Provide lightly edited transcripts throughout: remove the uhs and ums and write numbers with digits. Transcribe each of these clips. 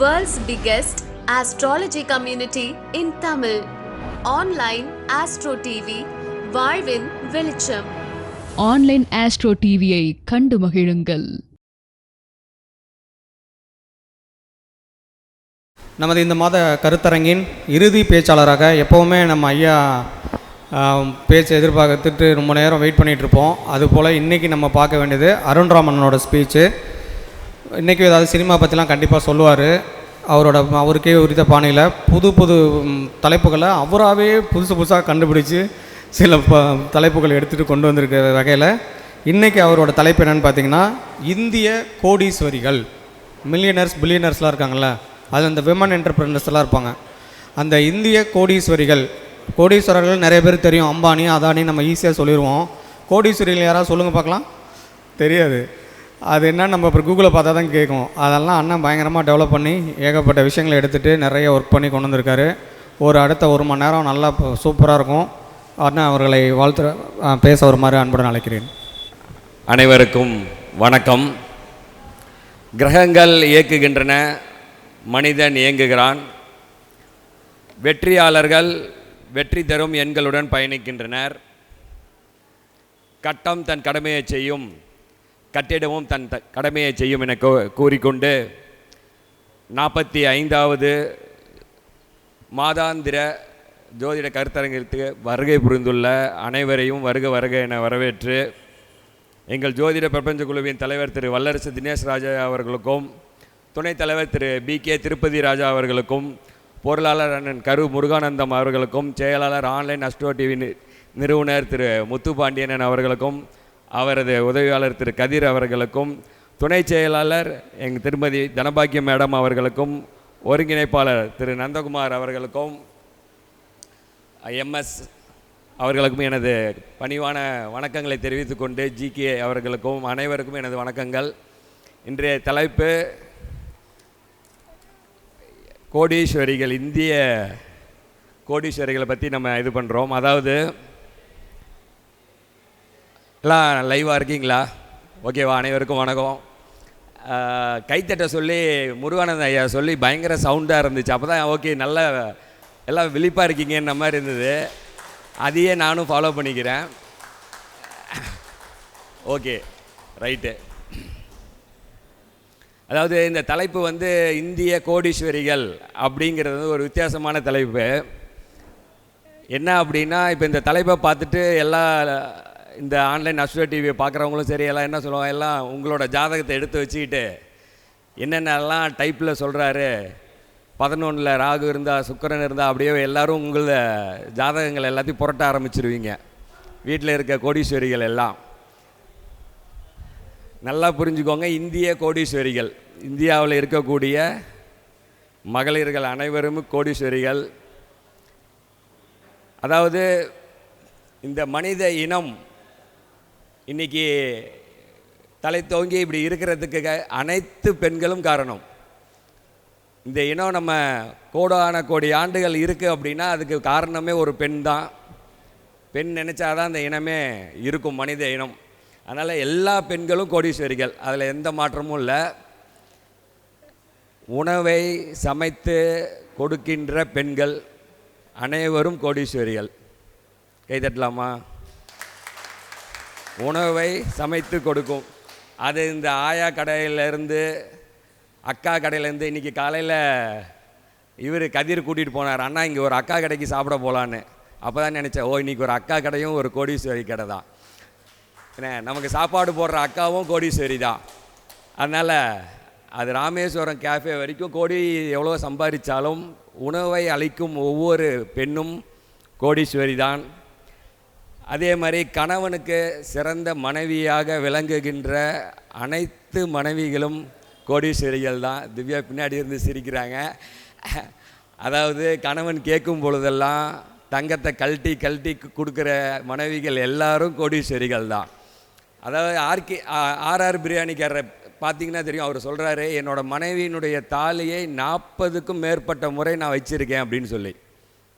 World's biggest astrology community in Tamil. Online Astro TV, வாழ்வின் வெளிச்சம். Online astro டிவியை கண்டு மகிழுங்கள். நமது இந்த மாத கருத்தரங்கின் இறுதி பேச்சாளராக எப்போவுமே நம்ம ஐயா பேச்சு எதிர்பார்த்துட்டு ரொம்ப நேரம் வெயிட் பண்ணிகிட்ருப்போம். அதுபோல் இன்றைக்கி நம்ம பார்க்க வேண்டியது அருண்ராமனோட ஸ்பீச்சு. இன்றைக்கி ஏதாவது சினிமா பற்றிலாம் கண்டிப்பாக சொல்லுவார். அவருக்கே உரித்த பாணியில் புது தலைப்புகளை அவராகவே புதுசாக கண்டுபிடிச்சி சில தலைப்புகள் எடுத்துகிட்டு கொண்டு வந்திருக்க வகையில் இன்றைக்கி அவரோட தலைப்பு என்னென்னு பார்த்தீங்கன்னா, இந்திய கோடீஸ்வரிகள். மில்லியனர்ஸ் பில்லியனர்ஸ்லாம் இருக்காங்கள்ல, அது அந்த விமன் என்டர்பிரினர்ஸ்லாம் இருப்பாங்க. அந்த இந்திய கோடீஸ்வரர்கள் நிறைய பேர் தெரியும். அம்பானி, அதானி நம்ம ஈஸியாக சொல்லிடுவோம். கோடீஸ்வரிகள் யாராவது சொல்லுங்கள் பார்க்கலாம். தெரியாது. அது என்ன, நம்ம அப்புறம் கூகுளில் பார்த்தா தான் கேட்கும். அதெல்லாம் அண்ணன் பயங்கரமாக டெவலப் பண்ணி ஏகப்பட்ட விஷயங்களை எடுத்துகிட்டு நிறைய ஒர்க் பண்ணி கொண்டு வந்திருக்காரு. அடுத்த 1 மணி நேரம் நல்லா சூப்பராக இருக்கும். அண்ணன் அவர்களை பேச வருமாறு அன்புடன் அழைக்கிறேன். அனைவருக்கும் வணக்கம். கிரகங்கள் இயக்குகின்றன, மனிதன் இயங்குகிறான். வெற்றியாளர்கள் வெற்றி தரும் எண்களுடன் பயணிக்கின்றனர். கட்டம் தன் கடமையை செய்யும், கட்டிடமும் தன் கடமையை செய்யும் என கூறிக்கொண்டு 45வது மாதாந்திர ஜோதிட கருத்தரங்கிற்கு வருகை புரிந்துள்ள அனைவரையும் வருக என வரவேற்று, எங்கள் ஜோதிட பிரபஞ்ச குழுவின் தலைவர் திரு வல்லரசு தினேஷ் ராஜா அவர்களுக்கும், துணைத் தலைவர் திரு BK திருப்பதி ராஜா அவர்களுக்கும், பொருளாளர் அண்ணன் கரு முருகானந்தம் அவர்களுக்கும், செயலாளர் ஆன்லைன் அஸ்ட்ரோ டிவி நிறுவனர் திரு முத்துப்பாண்டியன் அவர்களுக்கும், அவரது உதவியாளர் திரு கதிர் அவர்களுக்கும், துணை செயலாளர் எங்கள் திருமதி தனபாக்கியம் மேடம் அவர்களுக்கும், ஒருங்கிணைப்பாளர் திரு நந்தகுமார் அவர்களுக்கும், MS அவர்களுக்கும் எனது பணிவான வணக்கங்களை தெரிவித்துக்கொண்டு, GK அவர்களுக்கும் அனைவருக்கும் எனது வணக்கங்கள். இன்றைய தலைப்பு கோடீஸ்வரிகள். இந்திய கோடீஸ்வரிகளை பற்றி நம்ம இது பண்ணுறோம். அதாவது எல்லாம் லைவாக இருக்கீங்களா? ஓகேவா? அனைவருக்கும் வணக்கம். கைத்தட்ட சொல்லி முருகானந்த ஐயா சொல்லி பயங்கர சவுண்டாக இருந்துச்சு. அப்போ தான் ஓகே, நல்ல எல்லாம் விழிப்பாக இருக்கீங்கன்ற மாதிரி இருந்தது. அதையே நானும் ஃபாலோ பண்ணிக்கிறேன். Okay, right. அதாவது இந்த தலைப்பு இந்திய கோடீஸ்வரிகள் அப்படிங்கிறது ஒரு வித்தியாசமான தலைப்பு. என்ன அப்படின்னா, இப்போ இந்த தலைப்பை பார்த்துட்டு எல்லா இந்த ஆன்லைன் அஸ்ட்ரோ டிவியை பார்க்குறவங்களும் சரி, எல்லாம் என்ன சொல்லுவாங்க, எல்லாம் உங்களோட ஜாதகத்தை எடுத்து வச்சுக்கிட்டு என்னென்னலாம் டைப்பில் சொல்கிறாரு, 11 ராகு இருந்தால், சுக்கிரன் இருந்தால், அப்படியே எல்லோரும் உங்கள ஜாதகங்கள் எல்லாத்தையும் புரட்ட ஆரம்பிச்சிருவீங்க. வீட்டில் இருக்க கோடீஸ்வரிகள் எல்லாம் நல்லா புரிஞ்சுக்கோங்க. இந்திய கோடீஸ்வரிகள், இந்தியாவில் இருக்கக்கூடிய மகளிர்கள் அனைவரும் கோடீஸ்வரிகள். அதாவது இந்த மனித இனம் இன்றைக்கி தலை தோங்கி இப்படி இருக்கிறதுக்கு அனைத்து பெண்களும் காரணம். இந்த இனம் நம்ம கோடான கோடி ஆண்டுகள் இருக்குது அப்படின்னா அதுக்கு காரணமே ஒரு பெண் தான். பெண் நினச்சாதான் அந்த இனமே இருக்கும், மனித இனம். அதனால் எல்லா பெண்களும் கோடீஸ்வரிகள், அதில் எந்த மாற்றமும் இல்லை. உணவை சமைத்து கொடுக்கின்ற பெண்கள் அனைவரும் கோடீஸ்வரிகள். கைதட்டலாமா? உணவை சமைத்து கொடுக்கும். அது இந்த ஆயா கடையிலேருந்து, அக்கா கடையிலேருந்து. இன்றைக்கி காலையில் இவர் கதிர் கூட்டிகிட்டு போனார், அண்ணா இங்கே ஒரு அக்கா கடைக்கு சாப்பிட போகலான்னு. அப்போ தான் நினச்சேன், இன்றைக்கி ஒரு அக்கா கடையும் ஒரு கோடீஸ்வரி கடை தான். ஏன்னா நமக்கு சாப்பாடு போடுற அக்காவும் கோடீஸ்வரி தான். அதனால் அது ராமேஸ்வரம் கேஃபே வரைக்கும் கோடி எவ்வளோ சம்பாதிச்சாலும் உணவை அளிக்கும் ஒவ்வொரு பெண்ணும் கோடீஸ்வரி தான். அதே மாதிரி கணவனுக்கு சிறந்த மனைவியாக விளங்குகின்ற அனைத்து மனைவிகளும் கோடீஸ்வரிகள் தான். திவ்யா பின்னாடி இருந்து சிரிக்கிறாங்க. அதாவது கணவன் கேட்கும் பொழுதெல்லாம் தங்கத்தை கழட்டி கொடுக்குற மனைவிகள் எல்லாரும் கோடீஸ்வரிகள் தான். அதாவது ஆர்ஆர் பிரியாணிக்காரரை பார்த்தீங்கன்னா தெரியும். அவர் சொல்கிறாரு, என்னோடய மனைவியினுடைய தாலியை 40க்கும் மேற்பட்ட முறை நான் வச்சுருக்கேன் அப்படின்னு சொல்லி.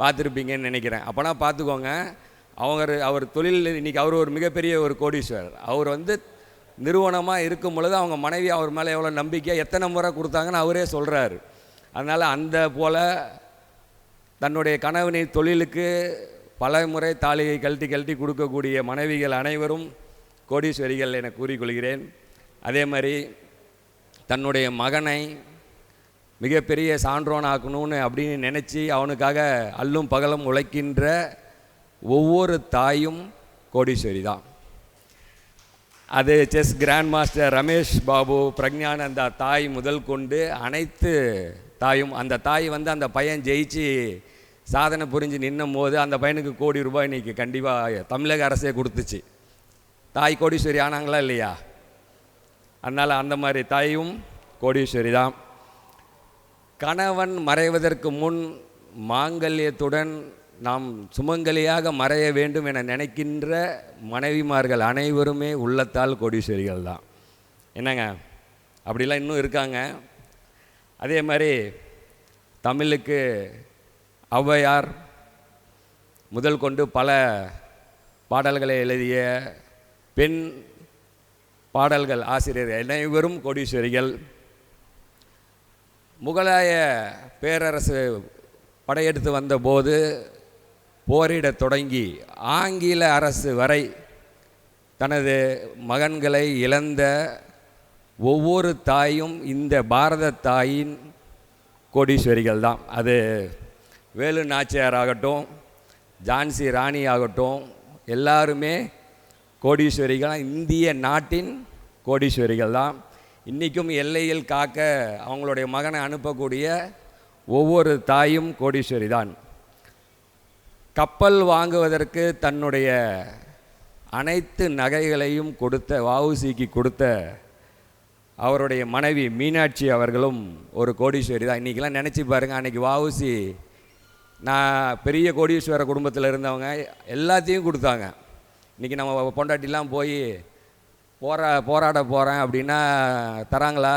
பார்த்துருப்பீங்கன்னு நினைக்கிறேன். அப்போனா பார்த்துக்கோங்க, அவர் தொழில் இன்றைக்கி அவர் ஒரு மிகப்பெரிய ஒரு கோடீஸ்வரர். அவர் நிறுவனமாக இருக்கும் பொழுது அவங்க மனைவி அவர் மேலே எவ்வளோ நம்பிக்கை, எத்தனை முறை கொடுத்தாங்கன்னு அவரே சொல்கிறாரு. அதனால் அந்த போல் தன்னுடைய கணவனின் தொழிலுக்கு பல முறை தாலியை கழட்டி கொடுக்கக்கூடிய மனைவிகள் அனைவரும் கோடீஸ்வரிகள் என கூறிக்கொள்கிறேன். அதே மாதிரி தன்னுடைய மகனை மிகப்பெரிய சான்றோனாக்கணும்னு அப்படின்னு நினச்சி அவனுக்காக அல்லும் பகலும் உழைக்கின்ற ஒவ்வொரு தாயும் கோடீஸ்வரி தான். அது chess grandmaster Ramesh Babu, Praggnanandhaa தாய் முதல் கொண்டு அனைத்து தாயும், அந்த தாய் அந்த பையன் ஜெயிச்சு சாதனை புரிஞ்சு நின்னும் போது அந்த பையனுக்கு ₹1 கோடி இன்றைக்கி கண்டிப்பாக தமிழக அரசே கொடுத்துச்சு. தாய் கோடீஸ்வரி ஆனாங்களா இல்லையா? அதனால் அந்த மாதிரி தாயும் கோடீஸ்வரி தான். கணவன் மறைவதற்கு முன் மாங்கல்யத்துடன் நாம் சுமங்கலியாக மறைய வேண்டும் என நினைக்கின்ற மனைவிமார்கள் அனைவருமே உள்ளத்தால் கோடீஸ்வரிகள் தான். என்னங்க, அப்படிலாம் இன்னும் இருக்காங்க. அதே மாதிரி தமிழுக்கு ஔவையார் முதல் கொண்டு பல பாடல்களை எழுதிய பெண் பாடல்கள் ஆசிரியர்கள் அனைவரும் கோடீஸ்வரிகள். முகலாய பேரரசு படையெடுத்து வந்தபோது போரிட தொடங்கி ஆங்கில அரசு வரை தனது மகன்களை இழந்த ஒவ்வொரு தாயும் இந்த பாரத தாயின் கோடீஸ்வரிகள் தான். அது வேலு நாச்சியார் ஆகட்டும், ஜான்சி ராணி ஆகட்டும், எல்லாருமே கோடீஸ்வரிகள், இந்திய நாட்டின் கோடீஸ்வரிகள் தான். இன்றைக்கும் எல்லையில் காக்க அவங்களுடைய மகனை அனுப்பக்கூடிய ஒவ்வொரு தாயும் கோடீஸ்வரி தான். கப்பல் வாங்குவதற்கு தன்னுடைய அனைத்து நகைகளையும் கொடுத்த வஉசிக்கு கொடுத்த அவருடைய மனைவி மீனாட்சி அவர்களும் ஒரு கோடீஸ்வரி தான். இன்றைக்கெலாம் நினச்சி பாருங்கள், அன்றைக்கி வஉசி நான் பெரிய கோடீஸ்வர குடும்பத்தில் இருந்தவங்க எல்லாத்தையும் கொடுத்தாங்க. இன்றைக்கி நம்ம பொண்டாட்டிலாம் போய் போராட போகிறேன் அப்படின்னா தராங்களா?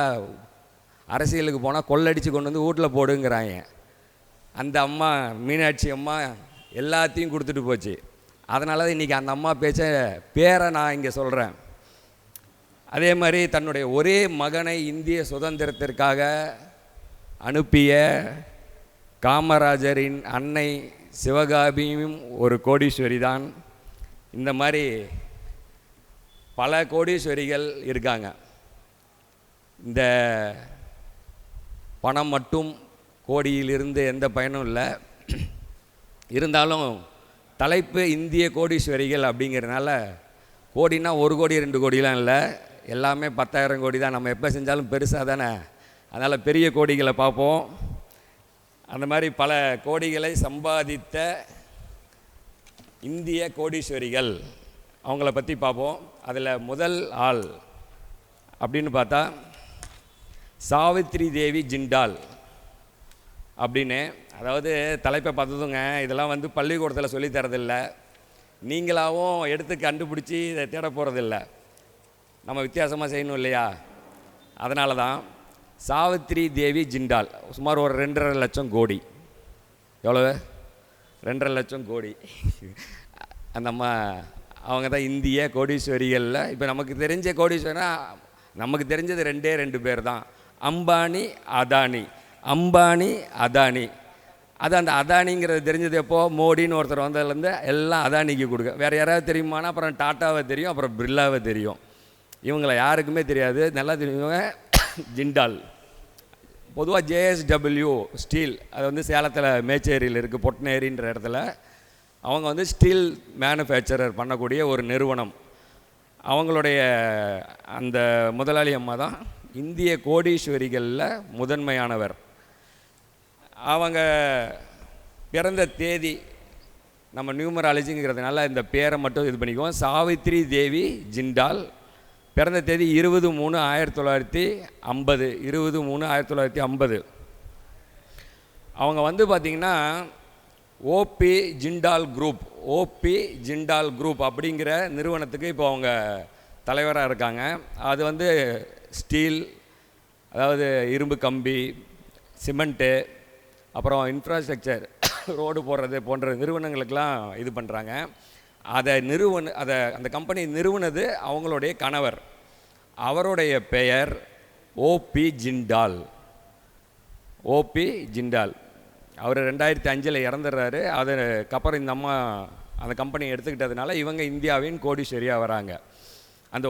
அரசியலுக்கு போனால் கொள்ளடிச்சு கொண்டு வந்து வீட்டில் போடுங்கிறாங்க. அந்த அம்மா மீனாட்சி அம்மா எல்லாத்தையும் கொடுத்துட்டு போச்சு. அதனால தான் இன்றைக்கி அந்த அம்மா பேரை நான் இங்கே சொல்கிறேன். அதே மாதிரி தன்னுடைய ஒரே மகனை இந்திய சுதந்திரத்திற்காக அனுப்பிய காமராஜரின் அன்னை சிவகாமியும் ஒரு கோடீஸ்வரி தான். இந்த மாதிரி பல கோடீஸ்வரிகள் இருக்காங்க. இந்த பணம் மட்டும் கோடியிலிருந்து எந்த பயனும் இல்லை. இருந்தாலும் தலைப்பு இந்திய கோடீஸ்வரிகள் அப்படிங்கிறதுனால கோடினா 1 கோடி 2 கோடிலாம் இல்லை, எல்லாமே 10,000 கோடி தான். நம்ம எப்போ செஞ்சாலும் பெருசாக தானே, அதனால் பெரிய கோடிகளை பார்ப்போம். அந்த மாதிரி பல கோடிகளை சம்பாதித்த இந்திய கோடீஸ்வரிகள் அவங்கள பற்றி பார்ப்போம். அதில் முதல் ஆள் அப்படின்னு பார்த்தா சாவித்ரி தேவி ஜிண்டால் அப்படின்னு. அதாவது தலைப்பை பார்த்ததுங்க, இதெல்லாம் பள்ளிக்கூடத்தில் சொல்லித்தரதில்லை, நீங்களாகவும் எடுத்து கண்டுபிடிச்சி இதை தேட போகிறதில்ல, நம்ம வித்தியாசமாக செய்யணும் இல்லையா? அதனால தான் சாவித்ரி தேவி ஜிண்டால் சுமார் ஒரு 2.5 லட்சம் கோடி. எவ்வளவு? 2.5 லட்சம் கோடி. அந்த அம்மா அவங்க தான் இந்திய கோடீஸ்வரிகளில். இப்போ நமக்கு தெரிஞ்ச கோடீஸ்வரனா நமக்கு தெரிஞ்சது 2 பேர் தான், அம்பானி அதானி. அம்பானி அதானி, அது அந்த அதானிங்கிறது தெரிஞ்சது எப்போது? மோடின்னு ஒருத்தர் வந்ததுலேருந்து எல்லாம் அதானிக்கு கொடுக்க. வேறு யாராவது தெரியுமானா அப்புறம் டாட்டாவை தெரியும், அப்புறம் பிர்லாவை தெரியும். இவங்களை யாருக்குமே தெரியாது. நல்லா தெரியுங்க ஜிண்டால். பொதுவாக JSW ஸ்டீல், அது சேலத்தில் மேச்சேரியில் இருக்குது, பொட்னேரின்ற இடத்துல. அவங்க ஸ்டீல் மேனுஃபேக்சரர் பண்ணக்கூடிய ஒரு நிறுவனம். அவங்களுடைய அந்த முதலாளி அம்மா தான் இந்திய கோடீஸ்வரிகளில் முதன்மையானவர். அவங்க பிறந்த தேதி நம்ம நியூமராலஜிங்கிறதுனால இந்த பேரை மட்டும் இது பண்ணிக்குவோம். சாவித்ரி தேவி ஜிண்டால் பிறந்த தேதி 20/3/1950. 20/3/1950. அவங்க பார்த்திங்கன்னா ஓபி ஜிண்டால் குரூப் அப்படிங்கிற நிறுவனத்துக்கு இப்போ அவங்க தலைவராக இருக்காங்க. அது ஸ்டீல், அதாவது இரும்பு கம்பி, சிமெண்ட்டு, அப்புறம் இன்ஃப்ராஸ்ட்ரக்சர், ரோடு போடுறது போன்ற நிறுவனங்களுக்கெல்லாம் இது பண்ணுறாங்க. அதை அந்த கம்பெனி நிறுவனது அவங்களுடைய கணவர். அவருடைய பெயர் ஓபி ஜிண்டால். ஓபி ஜிண்டால். அவர் 2005 இறந்துடுறாரு. அதுக்கப்புறம் இந்த அம்மா அந்த கம்பெனியை எடுத்துக்கிட்டதுனால இவங்க இந்தியாவின் கோடீஸ்வரியாக வராங்க. அந்த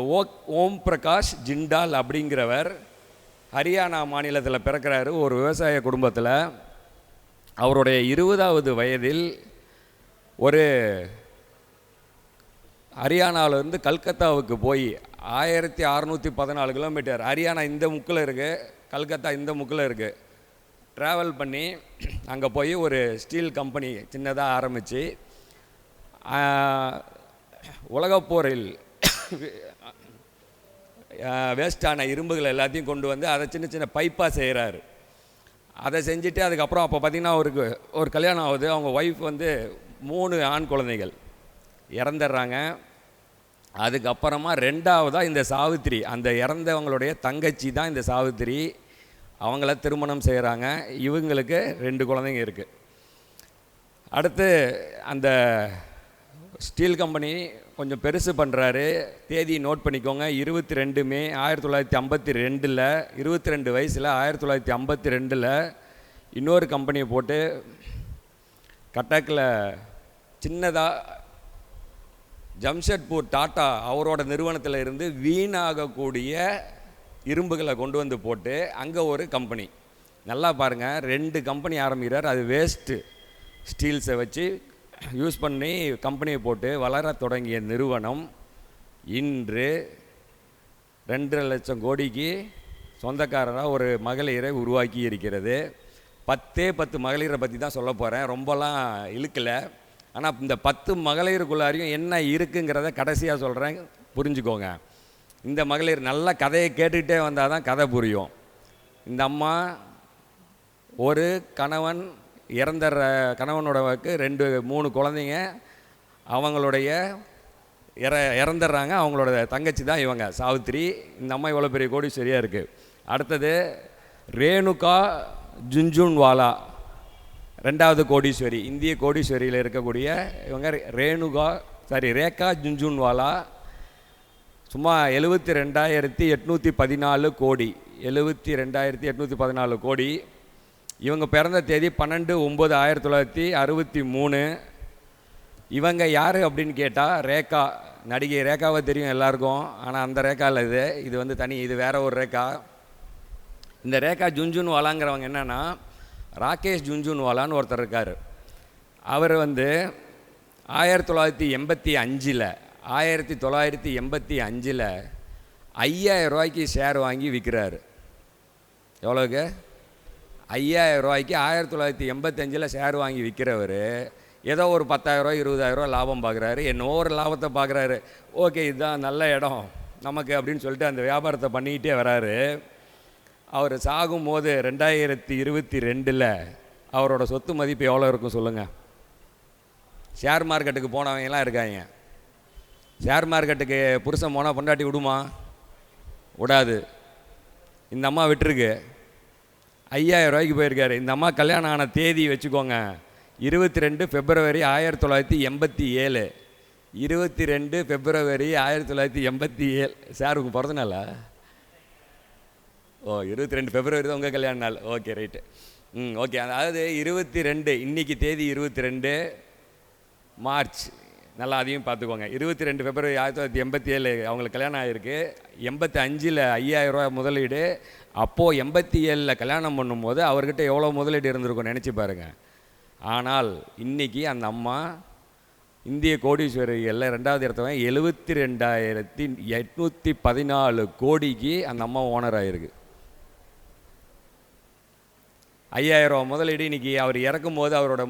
ஓம் பிரகாஷ் ஜிண்டால் அப்படிங்கிறவர் ஹரியானா மாநிலத்தில் பிறக்கிறாரு, ஒரு விவசாய குடும்பத்தில். அவருடைய 20வது வயதில் ஒரு ஹரியானாவிலேருந்து கல்கத்தாவுக்கு போய் 1614 கிலோமீட்டர், ஹரியானா இந்த முக்கில் இருக்குது, கல்கத்தா இந்த முக்கில் இருக்குது, ட்ராவல் பண்ணி அங்கே போய் ஒரு ஸ்டீல் கம்பெனி சின்னதாக ஆரம்பித்து உலகப்போரில் வேஸ்டான இரும்புகள் எல்லாத்தையும் கொண்டு வந்து அதை சின்ன சின்ன பைப்பாக செய்கிறாரு. அதை செஞ்சுட்டு அதுக்கப்புறம் அப்போ பார்த்திங்கன்னா அவருக்கு ஒரு கல்யாணம் ஆகுது. அவங்க ஒய்ஃப் வந்து 3 ஆண் குழந்தைகள் இறந்துடுறாங்க. அதுக்கப்புறமா 2வதாக இந்த சாவித்திரி, அந்த இறந்தவங்களுடைய தங்கச்சி தான் இந்த சாவித்திரி. அவங்கள திருமணம் செய்கிறாங்க. இவங்களுக்கு 2 குழந்தைங்க இருக்குது. அடுத்து அந்த ஸ்டீல் கம்பெனி கொஞ்சம் பெருசு பண்ணுறாரு. தேதி நோட் பண்ணிக்கோங்க, 22 மே 1952. 22 வயசில் 1952 இன்னொரு கம்பெனியை போட்டு கட்டக்கில் சின்னதாக ஜம்ஷெட்பூர் டாட்டா அவரோட நிறுவனத்தில் இருந்து வீணாகக்கூடிய இரும்புகளை கொண்டு வந்து போட்டு அங்கே ஒரு கம்பெனி. நல்லா பாருங்கள், 2 கம்பெனி ஆரம்பிக்கிறார். அது வேஸ்ட்டு ஸ்டீல்ஸை வச்சு யூஸ் பண்ணி கம்பெனியை போட்டு வளர தொடங்கிய நிறுவனம் இன்று 2.5 லட்சம் கோடிக்கு சொந்தக்காரராக ஒரு மகளிரை உருவாக்கி இருக்கிறது. 10 மகளிரை பற்றி தான் சொல்ல போகிறேன், ரொம்பலாம் இழுக்கலை. ஆனால் இந்த 10 மகளிருக்குள்ளாரையும் என்ன இருக்குங்கிறத கடைசியாக சொல்கிறேன், புரிஞ்சுக்கோங்க. இந்த மகளிர் நல்ல கதையை கேட்டுக்கிட்டே வந்தால் தான் கதை புரியும். இந்த அம்மா ஒரு கணவன் இறந்துற கணவனோடவுக்கு 2-3 குழந்தைங்க, அவங்களுடைய இறந்துடுறாங்க. அவங்களோட தங்கச்சி தான் இவங்க சாவித்திரி. இந்த அம்மா இவ்வளோ பெரிய கோடீஸ்வரியாக இருக்குது. அடுத்தது ரேணுகா ஜுன்ஜுன்வாலா, 2வது கோடீஸ்வரி, இந்திய கோடீஸ்வரியில் இருக்கக்கூடிய இவங்க ரேகா ஜுன்ஜுன்வாலா. சும்மா 72,814 கோடி, 72,814 கோடி. இவங்க பிறந்த தேதி 12/9/1963. இவங்க யார் அப்படின்னு கேட்டால் ரேகா, நடிகை ரேகாவை தெரியும் எல்லாருக்கும். ஆனால் அந்த ரேகா இல்லை, இது வந்து தனி, இது வேற ஒரு ரேகா. இந்த ரேகா ஜுன்ஜுன்வாலாங்கிறவங்க என்னென்னா, ராகேஷ் ஜுன்ஜுன்வாலான்னு ஒருத்தர் இருக்கார். அவர் வந்து 1985 5,000 ரூபாய்க்கு ஷேர் வாங்கி விற்கிறாரு. எவ்வளோக்கு? 5,000 ரூபாய்க்கு 1985 ஷேர் வாங்கி விற்கிறவர் ஏதோ ஒரு 10,000 20,000 லாபம் பார்க்குறாரு. என்னோ ஒரு லாபத்தை பார்க்குறாரு. ஓகே, இதுதான் நல்ல இடம் நமக்கு அப்படின்னு சொல்லிட்டு அந்த வியாபாரத்தை பண்ணிக்கிட்டே வராரு. அவர் சாகும்போது 2022 அவரோட சொத்து மதிப்பு எவ்வளோ இருக்கும் சொல்லுங்கள்? ஷேர் மார்க்கெட்டுக்கு போனவங்கலாம் இருக்காங்க. ஷேர் மார்க்கெட்டுக்கு புருஷன் போனால் பொண்டாட்டி விடுமா? விடாது. இந்த அம்மா விட்டுருக்கு. 5,000 ரூபாய்க்கு போயிருக்காரு. இந்த அம்மா கல்யாணம் ஆன தேதி வச்சுக்கோங்க, 22 பிப்ரவரி 1987. 22 பிப்ரவரி 1987 சார் உங்கள் பிறந்தநாள? ஓ, 22 பிப்ரவரி தான் உங்கள் கல்யாண நாள். Okay, right. ஓகே. அதாவது 22, இன்றைக்கி தேதி 22 மார்ச். நல்லா அதையும் பார்த்துக்கோங்க. 22 பிப்ரவரி 1987 அவங்களுக்கு கல்யாணம் ஆகிருக்கு. 85 5,000 ரூபா முதலீடு. அப்போது 87 கல்யாணம் பண்ணும்போது அவர்கிட்ட எவ்வளோ முதலீடு இருந்திருக்கும் நினச்சி பாருங்கள். ஆனால் இன்றைக்கி அந்த அம்மா இந்திய கோடீஸ்வரிகளில் 2வது இடத்தவங்க 72,814 கோடிக்கு அந்த அம்மா ஓனர் ஆகிருக்கு. 5,000 ரூபா முதலீடு. இன்றைக்கி அவர் இறக்கும்போது அவரோட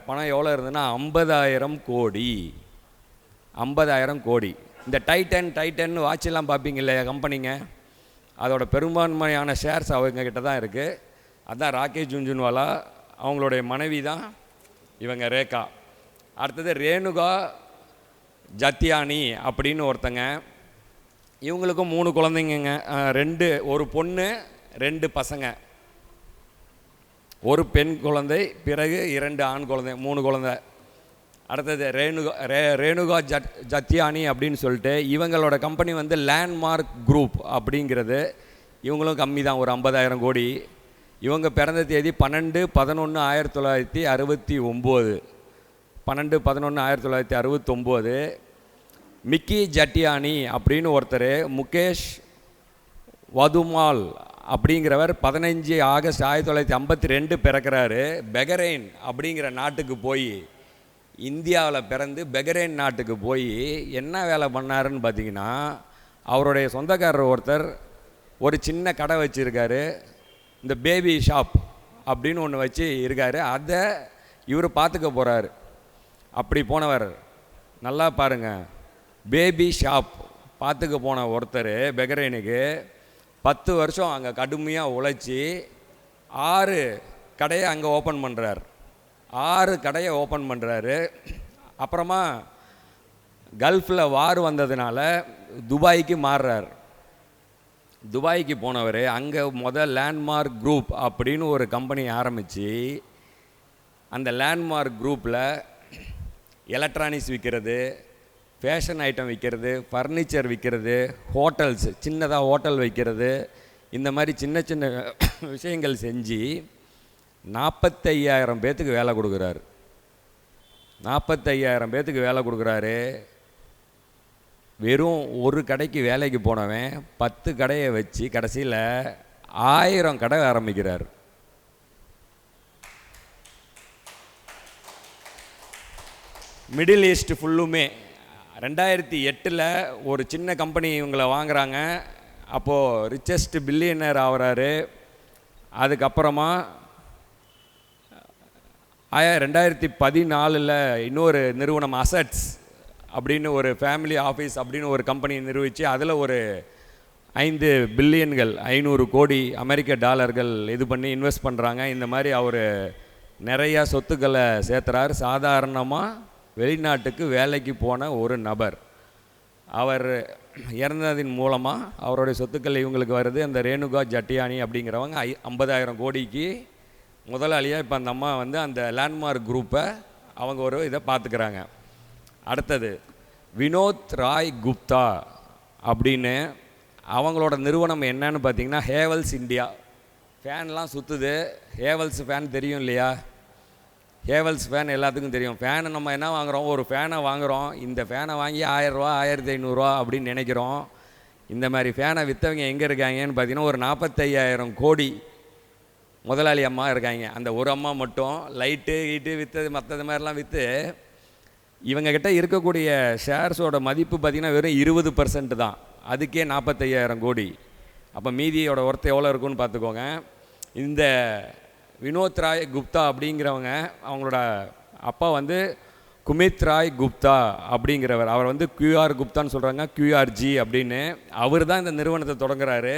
பணம் எவ்வளோ இருந்ததுன்னா 50,000 கோடி. 50,000 கோடி. இந்த டைட்டன் வாட்செல்லாம் பார்ப்பீங்க இல்லையா கம்பெனிங்க, அதோட பெரும்பான்மையான ஷேர்ஸ் அவங்கக்கிட்ட தான் இருக்குது. அதுதான் ராகேஷ் ஜுன்ஜுன்வாலா. அவங்களுடைய மனைவி தான் இவங்க ரேகா. அடுத்தது ரேணுகா ஜத்தியானி அப்படின்னு ஒருத்தங்க. இவங்களுக்கும் 3 குழந்தைங்க, 2 ஒரு பொண்ணு 2 பசங்க. ஒரு பெண் குழந்தை, பிறகு 2 ஆண் குழந்தை, 3 குழந்தை. அடுத்தது ரேணுகா ஜத்தியானி அப்படின்னு சொல்லிட்டு இவங்களோட கம்பெனி வந்து லேண்ட்மார்க் குரூப் அப்படிங்கிறது. இவங்களும் கம்மி தான், ஒரு 50,000 கோடி. இவங்க பிறந்த தேதி 12/11/1969. 12/11/1969. மிக்கி ஜட்டியானி அப்படின்னு ஒருத்தர், முகேஷ் வதுமால் அப்படிங்கிறவர் 15 ஆகஸ்ட் 1952 பிறக்கிறாரு. பெகரைன் அப்படிங்கிற நாட்டுக்கு போய், இந்தியாவில் பிறந்து பெகரைன் நாட்டுக்கு போய் என்ன வேலை பண்ணாருன்னு பார்த்தீங்கன்னா, அவருடைய சொந்தக்காரர் ஒருத்தர் ஒரு சின்ன கடை வச்சுருக்காரு, இந்த பேபி ஷாப் அப்படின்னு ஒன்று வச்சு இருக்கார். அதை இவர் பார்த்துக்க போகிறார். அப்படி போனவர், நல்லா பாருங்கள், பேபி ஷாப் பார்த்துக்க போன ஒருத்தர் பெகரைனுக்கு 10 வருஷம் அங்கே கடுமையாக உழைச்சி 6 கடையை அங்கே ஓப்பன் பண்ணுறார். 6 கடையை ஓப்பன் பண்ணுறாரு. அப்புறமா கல்ஃபில் வார் வந்ததுனால துபாய்க்கு மாறுறார். துபாய்க்கு போனவர் அங்கே லேண்ட்மார்க் குரூப் அப்படின்னு ஒரு கம்பெனி ஆரம்பித்து, அந்த லேண்ட்மார்க் குரூப்பில் எலக்ட்ரானிக்ஸ் விற்கிறது, ஃபேஷன் ஐட்டம் விற்கிறது, ஃபர்னிச்சர் விற்கிறது, ஹோட்டல்ஸ், சின்னதாக ஹோட்டல் வைக்கிறது, இந்த மாதிரி சின்ன சின்ன விஷயங்கள் செஞ்சு 45,000 பேர்த்துக்கு வேலை கொடுக்குறாரு. 45,000 பேர்த்துக்கு வேலை கொடுக்குறாரு. வெறும் ஒரு கடைக்கு வேலைக்கு போனவன் 10 கடையை வச்சு கடைசியில் 1000 கடை ஆரம்பிக்கிறார். மிடில் ஈஸ்ட் ஃபுல்லுமே 2008 ஒரு சின்ன கம்பெனி இவங்களை வாங்குகிறாங்க. அப்போது ரிச்சஸ்ட் பில்லியனர் ஆகிறாரு. அதுக்கப்புறமா 2014 இன்னொரு நிறுவனம் அசட்ஸ் அப்படின்னு ஒரு ஃபேமிலி ஆஃபீஸ் அப்படின்னு ஒரு கம்பெனி நிறுவிச்சு, அதில் ஒரு 5 பில்லியன்கள் 500 கோடி அமெரிக்க டாலர்கள் இது பண்ணி இன்வெஸ்ட் பண்ணுறாங்க. இந்த மாதிரி அவர் நிறையா சொத்துக்களை சேர்த்துறார். சாதாரணமாக வெளிநாட்டுக்கு வேலைக்கு போன ஒரு நபர். அவர் இறந்ததின் மூலமாக அவருடைய சொத்துக்கள் இவங்களுக்கு வருது. அந்த ரேணுகா ஜட்டியானி அப்படிங்கிறவங்க 50,000 கோடிக்கு முதலாளியாக இப்போ அந்த அம்மா அந்த லேண்ட்மார்க் குரூப்பை அவங்க ஒரு இதை பார்த்துக்கிறாங்க. அடுத்தது வினோத் ராய் குப்தா அப்படின்னு அவங்களோட நிறுவனம் என்னன்னு பார்த்தீங்கன்னா, ஹேவல்ஸ் இந்தியா. ஃபேன்லாம் சுற்றுது. ஹேவல்ஸ் ஃபேன் தெரியும் இல்லையா? ஹேவல்ஸ் ஃபேன் எல்லாத்துக்கும் தெரியும். ஃபேனை நம்ம என்ன வாங்குகிறோம், ஒரு ஃபேனை வாங்குகிறோம். இந்த ஃபேனை வாங்கி 1000 ரூபா 1500 அப்படின்னு நினைக்கிறோம். இந்த மாதிரி ஃபேனை விற்றவங்க எங்கே இருக்காங்கன்னு பார்த்தீங்கன்னா, ஒரு 45,000 கோடி முதலாளி அம்மா இருக்காங்க. அந்த ஒரு அம்மா மட்டும் லைட்டு கீட்டு விற்றது மற்றது மாதிரிலாம் விற்று இவங்கக்கிட்ட இருக்கக்கூடிய ஷேர்ஸோட மதிப்பு பார்த்திங்கன்னா வெறும் 20% தான். அதுக்கே 45,000 கோடி. அப்போ மீதியோட ஒர்த்து எவ்வளோ இருக்குன்னு பார்த்துக்கோங்க. இந்த வினோத் ராய் குப்தா அப்படிங்கிறவங்க, அவங்களோட அப்பா குமித் ராய் குப்தா அப்படிங்கிறவர். அவர் QR குப்தான்னு சொல்கிறாங்க, QRG அப்படின்னு. அவர் தான் இந்த நிறுவனத்தை தொடங்குறாரு.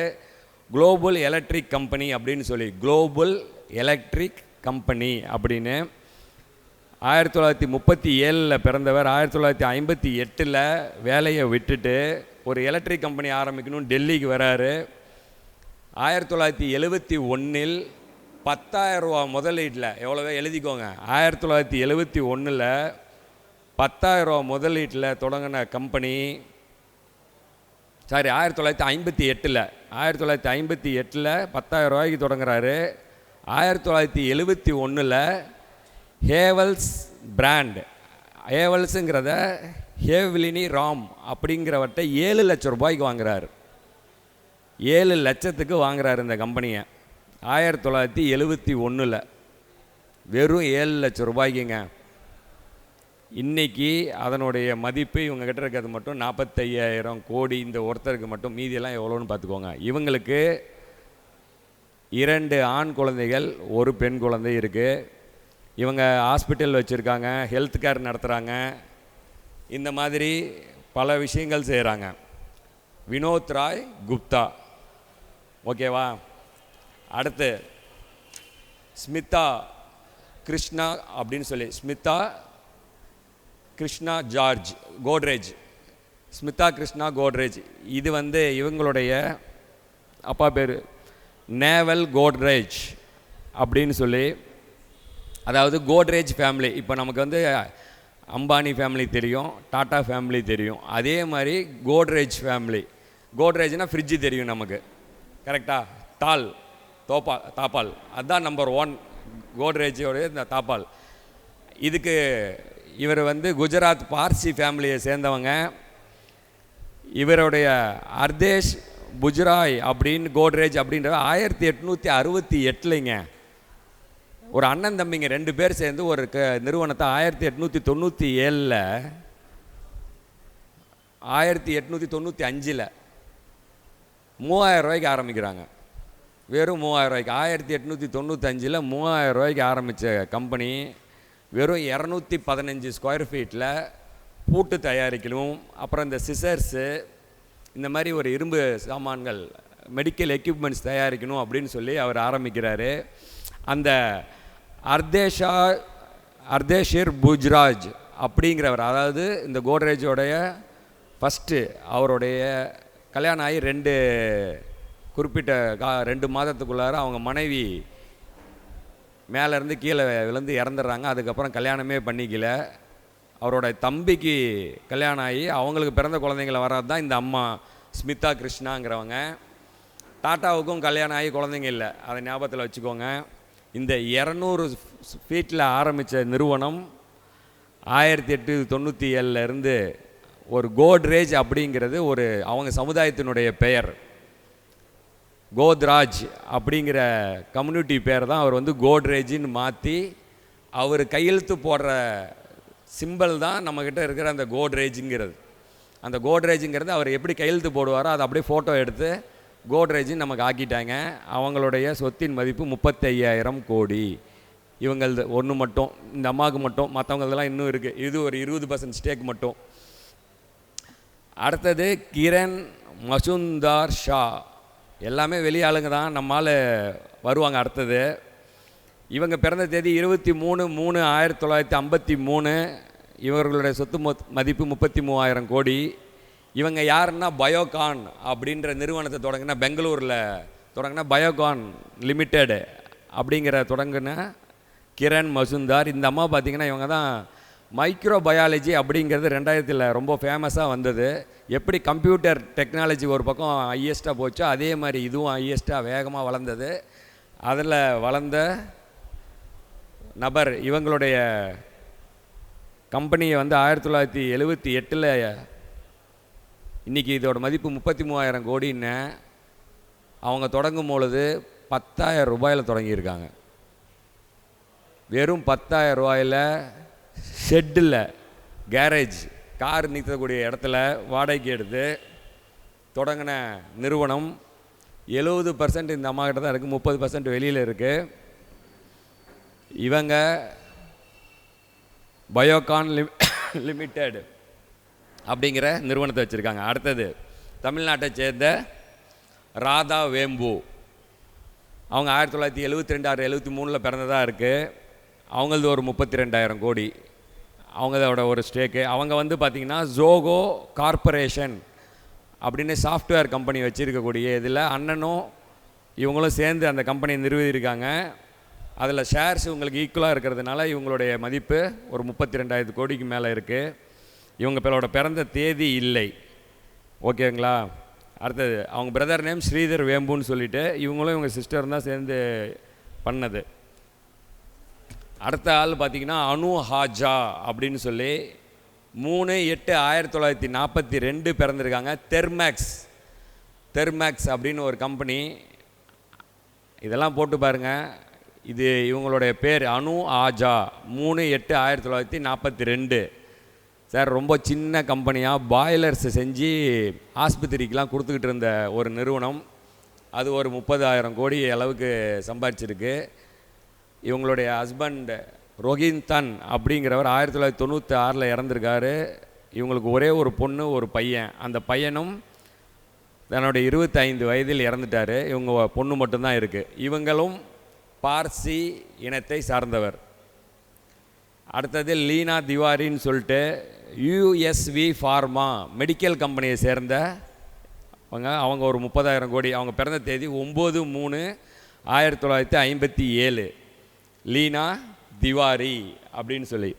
குளோபல் எலக்ட்ரிக் கம்பெனி அப்படின்னு சொல்லி, குளோபல் எலக்ட்ரிக் கம்பெனி அப்படின்னு. 1937 பிறந்தவர். 1958 வேலையை விட்டுட்டு ஒரு எலக்ட்ரிக் கம்பெனி ஆரம்பிக்கணும்னு டெல்லிக்கு வராரு. 1971 10,000 ரூபா முதலீட்டில், எவ்வளோ எழுதிக்கோங்க, 1971 10,000 ரூபா முதலீட்டில் தொடங்கின கம்பெனி. 1958 10,000 ரூபாய்க்கு தொடங்குறாரு. 1971 ஹேவல்ஸ் பிராண்ட், ஹேவல்ஸுங்கிறத ஹேவ்லினி ராம் அப்படிங்கிறவர்கிட்ட 7 லட்சம் ரூபாய்க்கு வாங்குறாரு. 7 லட்சத்துக்கு வாங்குறாரு இந்த கம்பெனியை. 1971 வெறும் 7 லட்சம் ரூபாய்க்குங்க. இன்றைக்கி அதனுடைய மதிப்பு இவங்ககிட்ட இருக்கிறது மட்டும் 45,000 கோடி. இந்த ஒருத்தருக்கு மட்டும். மீதியெல்லாம் எவ்வளோன்னு பார்த்துக்கோங்க. இவங்களுக்கு 2 ஆண் குழந்தைகள், 1 பெண் குழந்தை இருக்குது. இவங்க ஹாஸ்பிட்டல் வச்சுருக்காங்க, ஹெல்த் கேர் நடத்துகிறாங்க. இந்த மாதிரி பல விஷயங்கள் செய்கிறாங்க. வினோத் ராய் குப்தா. ஓகேவா? அடுத்து ஸ்மிதா கிருஷ்ணா அப்படின்னு சொல்லி, ஸ்மிதா கிருஷ்ணா ஜார்ஜ் கோட்ரேஜ். ஸ்மிதா கிருஷ்ணா கோட்ரேஜ். இது இவங்களுடைய அப்பா பேர் நேவல் கோட்ரேஜ் அப்படின்னு சொல்லி. அதாவது கோட்ரேஜ் ஃபேமிலி. இப்போ நமக்கு அம்பானி ஃபேமிலி தெரியும், டாட்டா ஃபேமிலி தெரியும். அதே மாதிரி கோட்ரேஜ் ஃபேமிலி. கோட்ரேஜ்னால் ஃப்ரிட்ஜு தெரியும் நமக்கு, கரெக்டாக? டால் தாப்பால். அதுதான் நம்பர் 1 கோட்ரேஜோடைய இந்த தாப்பால். இதுக்கு இவர் வந்து குஜராத் பார்சி ஃபேமிலியை சேர்ந்தவங்க. இவருடைய அர்தேஷ் புஜ்ராய் அப்படின்னு கோட்ரேஜ் அப்படின்ற 1868லைங்க ஒரு அண்ணன் தம்பிங்க 2 பேர் சேர்ந்து ஒரு நிறுவனத்தை 1897ல் 1895ல் 3000 ரூபாய்க்கு ஆரம்பிக்கிறாங்க. வெறும் 3000 ரூபாய்க்கு 1895ல் 3000 ரூபாய்க்கு ஆரம்பித்த கம்பெனி வெறும் 215 ஸ்கொயர் ஃபீட்டில் பூட்டு தயாரிக்கணும், அப்புறம் இந்த சிசர்ஸு இந்த மாதிரி ஒரு இரும்பு சாமான்கள் மெடிக்கல் எக்யூப்மெண்ட்ஸ் தயாரிக்கணும் அப்படின்னு சொல்லி அவர் ஆரம்பிக்கிறாரு. அந்த அர்தேஷிர் புஜ்ராஜ் அப்படிங்கிறவர், அதாவது இந்த கோட்ரேஜோடைய ஃபஸ்ட்டு அவருடைய கல்யாணம் ஆகி குறிப்பிட்ட 2 மாதத்துக்குள்ளார அவங்க மனைவி மேலேருந்து கீழே விழுந்து இறந்துடுறாங்க. அதுக்கப்புறம் கல்யாணமே பண்ணிக்கல. அவரோட தம்பிக்கு கல்யாணம் ஆகி அவங்களுக்கு பிறந்த குழந்தைங்கள வர்றது தான் இந்த அம்மா ஸ்மிதா கிருஷ்ணாங்கிறவங்க. டாட்டாவுக்கும் கல்யாணம் ஆகி குழந்தைங்க இல்லை, அதை ஞாபகத்தில் வச்சுக்கோங்க. இந்த 200 ஃபீட்டில் ஆரம்பித்த நிறுவனம் 1897லேருந்து ஒரு கோட்ரேஜ் அப்படிங்கிறது ஒரு அவங்க சமுதாயத்தினுடைய பெயர். கோத்ராஜ் அப்படிங்கிற கம்யூனிட்டி பேர் தான் அவர் வந்து கோட்ரேஜின்னு மாற்றி அவர் கையெழுத்து போடுற சிம்பிள் தான் நம்மக்கிட்ட இருக்கிற அந்த கோட்ரேஜுங்கிறது. அந்த கோட்ரேஜுங்கிறது அவர் எப்படி கையெழுத்து போடுவாரோ அதை அப்படியே ஃபோட்டோ எடுத்து கோட்ரேஜின்னு நமக்கு ஆக்கிட்டாங்க. அவங்களுடைய சொத்தின் மதிப்பு 35,000 கோடி. இவங்களது ஒன்று மட்டும், இந்த அம்மாவுக்கு மட்டும், மற்றவங்களதெல்லாம் இன்னும் இருக்குது. இது ஒரு 20% ஸ்டேக் மட்டும். அடுத்தது கிரண் மசுந்தார் ஷா, எல்லாமே வெளியாளுங்க தான், நம்மால் வருவாங்க. அடுத்தது இவங்க பிறந்த தேதி 23/3/1953. இவர்களுடைய சொத்து மதிப்பு 33,000 கோடி. இவங்க யாருன்னா பயோகான் அப்படின்ற நிறுவனத்தை தொடங்கின, பெங்களூரில் தொடங்கின பயோகான் லிமிடெட் அப்படிங்கிற தொடங்கின கிரண் மசுந்தார். இந்த அம்மா பார்த்திங்கன்னா இவங்க தான் மைக்ரோ பயாலஜி அப்படிங்கிறது 2000 ரொம்ப ஃபேமஸாக வந்தது. எப்படி கம்ப்யூட்டர் டெக்னாலஜி ஒரு பக்கம் ஹையஸ்ட்டாக போச்சோ அதே மாதிரி இதுவும் ஹையஸ்ட்டாக வேகமாக வளர்ந்தது. அதில் வளர்ந்த நபர். இவங்களுடைய கம்பெனியை வந்து 1978ல் இன்றைக்கி இதோட மதிப்பு 33,000 கோடின்னு அவங்க தொடங்கும் பொழுது 10,000 ரூபாயில் தொடங்கியிருக்காங்க. வெறும் 10,000 ரூபாயில் ஷெட்டில், கேரேஜ், கார் நிறுத்தக்கூடிய இடத்துல வாடகைக்கு எடுத்து தொடங்கின நிறுவனம். 70% இந்த அம்மா கிட்ட தான் இருக்குது, 30% வெளியில் இருக்குது. இவங்க பயோகான் லிமிடெட் அப்படிங்கிற நிறுவனத்தை வச்சுருக்காங்க. அடுத்தது தமிழ்நாட்டை சேர்ந்த ராதா வேம்பு. அவங்க 1972-73 பிறந்ததாக இருக்குது. அவங்களது ஒரு 32,000 கோடி அவங்களோட ஒரு ஸ்டேக்கு. அவங்க வந்து பார்த்திங்கன்னா ஜோகோ கார்பரேஷன் அப்படின்னு சாஃப்ட்வேர் கம்பெனி வச்சுருக்கக்கூடிய இதில் அண்ணனும் இவங்களும் சேர்ந்து அந்த கம்பெனியை நிறுவியிருக்காங்க. அதில் ஷேர்ஸ் இவங்களுக்கு ஈக்குவலாக இருக்கிறதுனால இவங்களுடைய மதிப்பு ஒரு 32,000 கோடிக்கு மேலே இருக்குது. இவங்க பிறந்த தேதி இல்லை, ஓகேங்களா. அடுத்தது அவங்க பிரதர் நேம் ஸ்ரீதர் வேம்புன்னு சொல்லிட்டு இவங்களும் இவங்க சிஸ்டர் தான் சேர்ந்து பண்ணது. அடுத்த ஆள் பார்த்திங்கன்னா அனு ஹாஜா அப்படின்னு சொல்லி 3/8/1942 பிறந்திருக்காங்க. தெர்மேக்ஸ் அப்படின்னு ஒரு கம்பெனி. இதெல்லாம் போட்டு பாருங்கள், இது இவங்களுடைய பேர் அனு ஆஜா. 3/8/1942. சார் ரொம்ப சின்ன கம்பெனியாக பாய்லர்ஸ் செஞ்சு ஆஸ்பத்திரிக்கெலாம் கொடுத்துக்கிட்டு இருந்த ஒரு நிறுவனம். அது ஒரு 30,000 கோடி அளவுக்கு சம்பாதிச்சிருக்கு. இவங்களுடைய ஹஸ்பண்ட் ரோஹிந்தன் அப்படிங்கிறவர் 1996 இறந்துருக்காரு. இவங்களுக்கு ஒரே ஒரு பொண்ணு ஒரு பையன். அந்த பையனும் தன்னுடைய 25 வயதில் இறந்துட்டார். இவங்க பொண்ணு மட்டும்தான் இருக்குது. இவங்களும் பார்சி இனத்தை சார்ந்தவர். அடுத்தது லீனா திவாரின்னு சொல்லிட்டு யூஎஸ்வி ஃபார்மா மெடிக்கல் கம்பெனியை சேர்ந்த அவங்க ஒரு 30,000 கோடி. அவங்க பிறந்த தேதி 9/3/1957. லீனா திவாரி அப்படின்னு சொல்லி.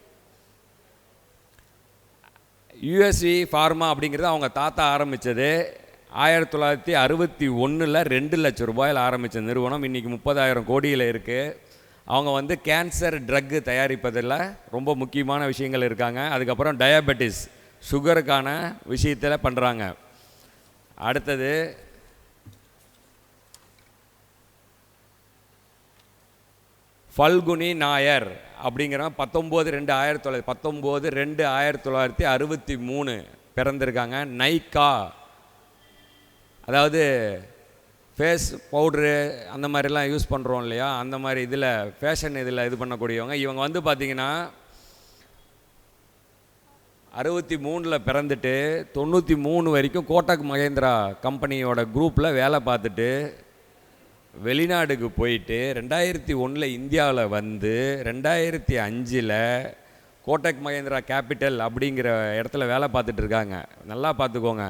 யூஎஸ்வி ஃபார்மா அப்படிங்கிறது அவங்க தாத்தா ஆரம்பித்தது. 1961 2 லட்சம் ரூபாயில் ஆரம்பித்த நிறுவனம் இன்றைக்கி 30,000 கோடியில் இருக்குது. அவங்க வந்து கேன்சர் ட்ரக்கு தயாரிப்பதில் ரொம்ப முக்கியமான விஷயங்கள் இருக்காங்க. அதுக்கப்புறம் டயபெட்டிஸ் சுகருக்கான விஷயத்தில் பண்ணுறாங்க. அடுத்தது ஃபல்குனி நாயர் அப்படிங்கிற 19/2/1963 பிறந்திருக்காங்க. நைக்கா, அதாவது ஃபேஸ் பவுட்ரு அந்த மாதிரிலாம் யூஸ் பண்ணுறோம் இல்லையா, அந்த மாதிரி இதில் ஃபேஷன் இதில் இது பண்ணக்கூடியவங்க. இவங்க வந்து பார்த்திங்கன்னா 63 பிறந்துட்டு 93 வரைக்கும் கோட்டக் மகேந்திரா கம்பெனியோட குரூப்பில் வேலை பார்த்துட்டு வெளிநாடுக்கு போயிட்டு 2001 இந்தியாவில் வந்து 2005 கோட்டக் மகேந்திரா கேபிட்டல் அப்படிங்கிற இடத்துல வேலை பார்த்துட்டு இருக்காங்க. நல்லா பார்த்துக்கோங்க,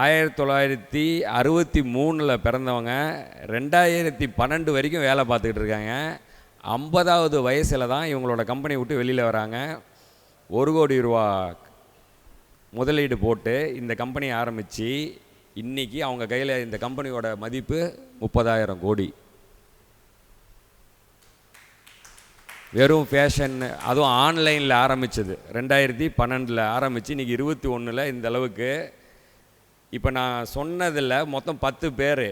1963 பிறந்தவங்க 2012 வரைக்கும் வேலை பார்த்துக்கிட்டு இருக்காங்க. 50வது வயசில் தான் இவங்களோட கம்பெனி விட்டு வெளியில் வராங்க. 1 கோடி ரூபா முதலீடு போட்டு இந்த கம்பெனி ஆரம்பித்து இன்றைக்கி அவங்க கையில் இந்த கம்பெனியோட மதிப்பு 30,000 கோடி. வெறும் ஃபேஷன், அதுவும் ஆன்லைனில் ஆரம்பித்தது 2012 ஆரம்பித்து இன்றைக்கி 21 இந்த அளவுக்கு. இப்போ நான் சொன்னதில் மொத்தம் 10 பேர்,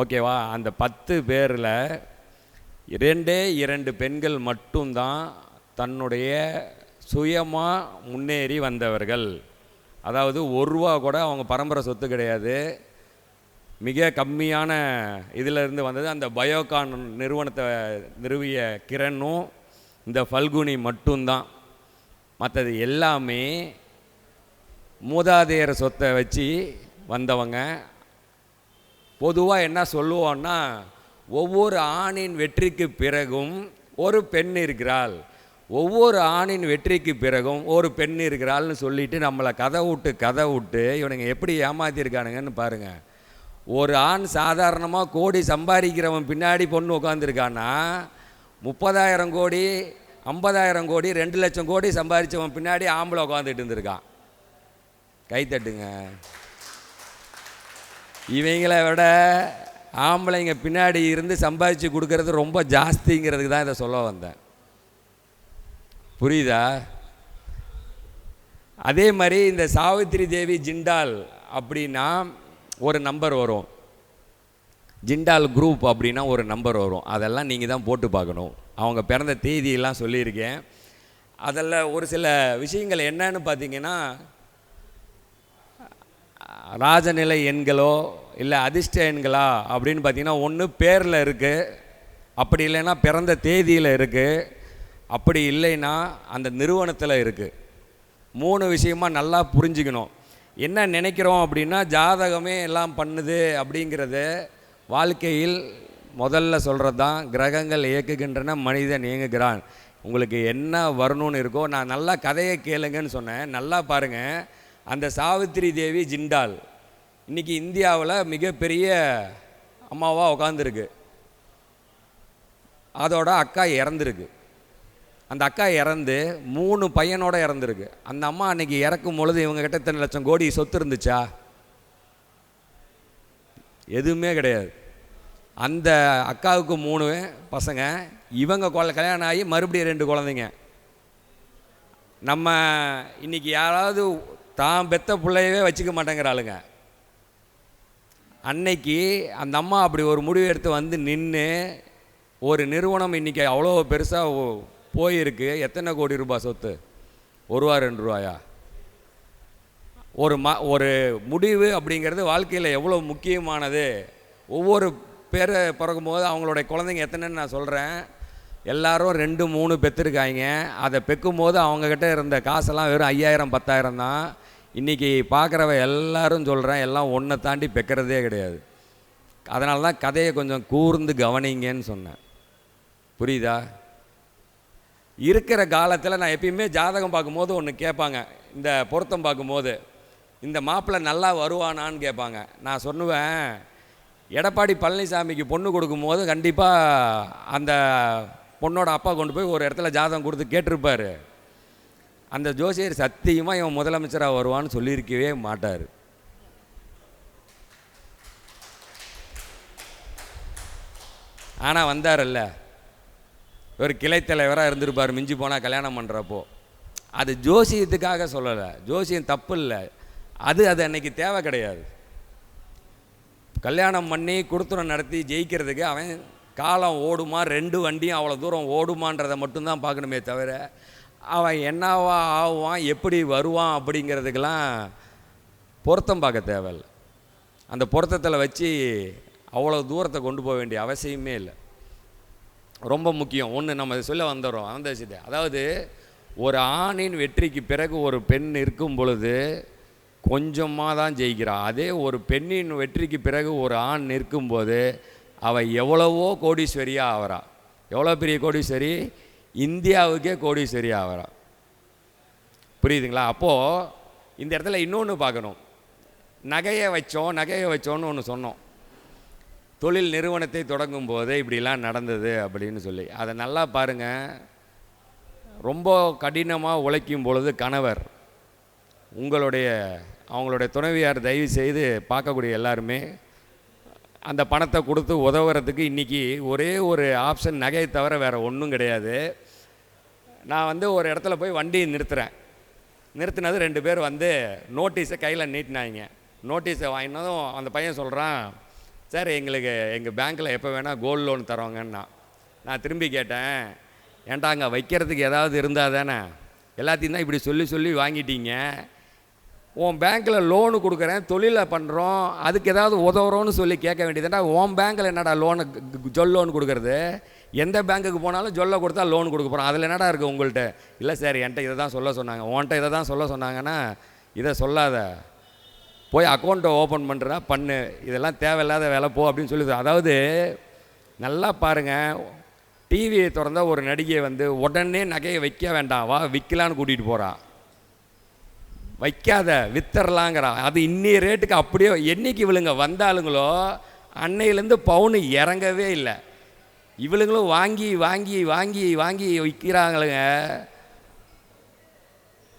ஓகேவா? அந்த 10 பேரில் 2 பெண்கள் மட்டும்தான் தன்னுடைய சுயமாக முன்னேறி வந்தவர்கள். அதாவது 1 ரூபா கூட அவங்க பரம்பரை சொத்து கிடையாது. மிக கம்மியான இதிலிருந்து வந்தது. அந்த பயோகான் நிறுவனத்தை நிறுவிய கிரணும் இந்த ஃபல்குனி மட்டும்தான். மற்றது எல்லாமே மூதாதையர் சொத்தை வச்சு வந்தவங்க. பொதுவாக என்ன சொல்லுவோன்னா, ஒவ்வொரு ஆணின் வெற்றிக்கு பிறகும் ஒரு பெண் இருக்கிறாள், ஒவ்வொரு ஆணின் வெற்றிக்கு பிறகும் ஒரு பெண் இருக்கிறாள்னு சொல்லிட்டு நம்மளை கதை விட்டு இவனுங்க எப்படி ஏமாற்றிருக்கானுங்கன்னு பாருங்கள். ஒரு ஆண் சாதாரணமாக கோடி சம்பாதிக்கிறவன் பின்னாடி பொண்ணு உட்காந்துருக்கான்னா, 30,000 கோடி 50,000 கோடி 2 லட்சம் கோடி சம்பாதிச்சவன் பின்னாடி ஆம்பளை உட்காந்துட்டு இருந்திருக்கான். கைத்தட்டுங்க. இவங்களை விட ஆம்பளைங்க பின்னாடி இருந்து சம்பாதிச்சு கொடுக்கறது ரொம்ப ஜாஸ்திங்கிறதுக்கு தான் இதை சொல்ல வந்தேன். புரியுதா? அதே மாதிரி இந்த சாவித்திரி தேவி ஜிண்டால் அப்படின்னா ஒரு நம்பர் வரும், ஜிண்டால் குரூப் அப்படின்னா ஒரு நம்பர் வரும். அதெல்லாம் நீங்கள் தான் போட்டு பார்க்கணும். அவங்க பிறந்த தேதியெல்லாம் சொல்லியிருக்கேன். அதில் ஒரு சில விஷயங்கள் என்னன்னு பார்த்தீங்கன்னா, ராஜநிலை எண்களோ இல்லை அதிர்ஷ்ட எண்களா அப்படின்னு பார்த்தீங்கன்னா, ஒன்று பேரில் இருக்குது, அப்படி இல்லைன்னா பிறந்த தேதியில் இருக்குது, அப்படி இல்லைன்னா அந்த நிறுவனத்தில் இருக்குது. 3 விஷயமாக நல்லா புரிஞ்சுக்கணும். என்ன நினைக்கிறோம் அப்படின்னா, ஜாதகமே எல்லாம் பண்ணுது அப்படிங்கிறது வாழ்க்கையில் முதல்ல சொல்கிறது தான். கிரகங்கள் இயக்குகின்றன, மனிதன் இயங்குகிறான். உங்களுக்கு என்ன வரணும்னு இருக்கோ, நான் நல்லா கதையை கேளுங்கன்னு சொன்னேன். நல்லா பாருங்கள். அந்த சாவித்திரி தேவி ஜிண்டால் இன்றைக்கி இந்தியாவில் மிகப்பெரிய அம்மாவாக உட்காந்துருக்கு. அதோட அக்கா இறந்துருக்கு. அந்த அக்கா இறந்து 3 பையனோடு இறந்துருக்கு. அந்த அம்மா அன்றைக்கி இறக்கும் பொழுது இவங்ககிட்ட இத்தனை லட்சம் கோடி சொத்து இருந்துச்சா? எதுவுமே கிடையாது. அந்த அக்காவுக்கு 3 பசங்க, இவங்க கல்யாணம் ஆகி மறுபடியும் 2 குழந்தைங்க. நம்ம இன்றைக்கி யாராவது தான் பெத்த பிள்ளையவே வச்சுக்க மாட்டேங்கிறாளுங்க. அன்னைக்கு அந்த அம்மா அப்படி ஒரு முடிவு எடுத்து வந்து நின்று ஒரு நிறுவனம் இன்றைக்கி அவ்வளோ பெருசாக போயிருக்கு. எத்தனை கோடி ரூபாய் சொத்து? 1 ரூபா 2 ரூபாயா? ஒரு முடிவு அப்படிங்கிறது வாழ்க்கையில் எவ்வளோ முக்கியமானது. ஒவ்வொரு பேர் பிறக்கும்போது அவங்களுடைய குழந்தைங்க எத்தனைன்னு நான் சொல்கிறேன். எல்லாரும் 2 3 பெற்றுருக்காங்க. அதை பெக்கும்போது அவங்கக்கிட்ட இருந்த காசெல்லாம் வெறும் 5000 10,000 தான். இன்றைக்கி பார்க்குறவ எல்லாரும் சொல்கிறேன், எல்லாம் ஒன்றை தாண்டி பெக்கிறதே கிடையாது. அதனால தான் கதையை கொஞ்சம் கூர்ந்து கவனிங்கன்னு சொன்னேன். புரியுதா? இருக்கிற காலத்தில் நான் எப்பயுமே ஜாதகம் பார்க்கும்போது ஒன்று கேட்பாங்க. இந்த பொருத்தம் பார்க்கும்போது, இந்த மாப்பிள்ளை நல்லா வருவானான்னு கேட்பாங்க. நான் சொல்லுவேன், எடப்பாடி பழனிசாமிக்கு பொண்ணு கொடுக்கும்போது கண்டிப்பாக அந்த பொண்ணோட அப்பா கொண்டு போய் ஒரு இடத்துல ஜாதகம் கொடுத்து கேட்டிருப்பார். அந்த ஜோசியர் சத்தியமாக இவன் முதலமைச்சராக வருவான்னு சொல்லியிருக்கவே மாட்டார். ஆனால் வந்தார்ல, ஒரு கிளை தலைவராக இருந்திருப்பார் மிஞ்சி போனால் கல்யாணம் பண்ணுறப்போ. அது ஜோசியத்துக்காக சொல்லலை, ஜோசியம் தப்பு இல்லை, அது அன்னைக்கு தேவை கிடையாது. கல்யாணம் பண்ணி கொடுத்துரம் நடத்தி ஜெயிக்கிறதுக்கு அவன் காலம் ஓடுமா, 2 வண்டியும் அவ்வளோ தூரம் ஓடுமான்றதை மட்டும்தான் பார்க்கணுமே தவிர அவன் என்னவா ஆவான், எப்படி வருவான் அப்படிங்கிறதுக்கெல்லாம் பொருத்தம் பார்க்க தேவையில்லை. அந்த பொருத்தத்தில் வச்சு அவ்வளோ தூரத்தை கொண்டு போக வேண்டிய அவசியமே இல்லை. ரொம்ப முக்கியம் ஒன்று நம்ம சொல்ல வந்துடுறோம் அந்த விஷயத்தை. அதாவது ஒரு ஆணின் வெற்றிக்கு பிறகு ஒரு பெண் இருக்கும் பொழுது கொஞ்சமாக தான் ஜெயிக்கிறான். அதே ஒரு பெண்ணின் வெற்றிக்கு பிறகு ஒரு ஆண் நிற்கும்போது அவள் எவ்வளவோ கோடீஸ்வரியாக ஆகிறா. எவ்வளோ பெரிய கோடீஸ்வரி, இந்தியாவுக்கே கோடீஸ்வரியாக ஆகிறா. புரியுதுங்களா? அப்போது இந்த இடத்துல இன்னொன்று பார்க்கணும். நகையை வச்சோன்னு ஒன்று சொன்னோம். தொழில் நிறுவனத்தை தொடங்கும் போது இப்படிலாம் நடந்தது அப்படின்னு சொல்லி அதை நல்லா பாருங்கள். ரொம்ப கடினமாக உழைக்கும் பொழுது கணவர், அவங்களுடைய துணைவியார் தயவு செய்து பார்க்கக்கூடிய எல்லாருமே அந்த பணத்தை கொடுத்து உதவுறதுக்கு இன்றைக்கி ஒரே ஒரு ஆப்ஷன் நகையை தவிர வேறு ஒன்றும் கிடையாது. நான் ஒரு இடத்துல போய் வண்டி நிறுத்தினது 2 பேர் நோட்டீஸை கையில் நீட்டினாங்க. நோட்டீஸை வாங்கினதும் அந்த பையன் சொல்கிறான், சார் எங்களுக்கு எங்கள் பேங்க்கில் எப்போ வேணால் கோல்டு லோன் தரோங்கன்னா. நான் திரும்பி கேட்டேன், ஏன்டா அங்கே வைக்கிறதுக்கு ஏதாவது இருந்தால் தானே, எல்லாத்தையும் தான் இப்படி சொல்லி வாங்கிட்டீங்க. உன் பேங்க்கில் லோனு கொடுக்குறேன், தொழிலை பண்ணுறோம், அதுக்கு ஏதாவது உதவுறோன்னு சொல்லி கேட்க வேண்டியதுடா. உன் பேங்க்கில் என்னடா ஜொல் லோன் கொடுக்குறது? எந்த பேங்க்குக்கு போனாலும் ஜொல்லை கொடுத்தா லோன் கொடுக்க போகிறோம், அதில் என்னடா இருக்குது உங்கள்கிட்ட? இல்லை சார், என்கிட்ட இதை தான் சொல்ல சொன்னாங்க. உன்கிட்ட இதை தான் சொல்ல சொன்னாங்கன்னா இதை சொல்லாத, போய் அக்கௌண்ட்டை ஓப்பன் பண்ணுறா பண்ணு, இதெல்லாம் தேவையில்லாத வேலை போ அப்படின்னு சொல்லி. அதாவது நல்லா பாருங்கள், டிவியை திறந்தா ஒரு நடிகை உடனே நகையை வைக்க வேண்டாம், வா விற்கலான்னு கூட்டிகிட்டு போகிறா. வைக்காத, வித்தரலாங்கிறா. அது இன்னைய ரேட்டுக்கு அப்படியே என்னைக்கு இவளுங்க வந்தாளுங்களோ அன்னையிலேருந்து பவுனு இறங்கவே இல்லை. இவளுங்களும் வாங்கி வாங்கி வாங்கி வாங்கி விற்கிறாங்களுங்க.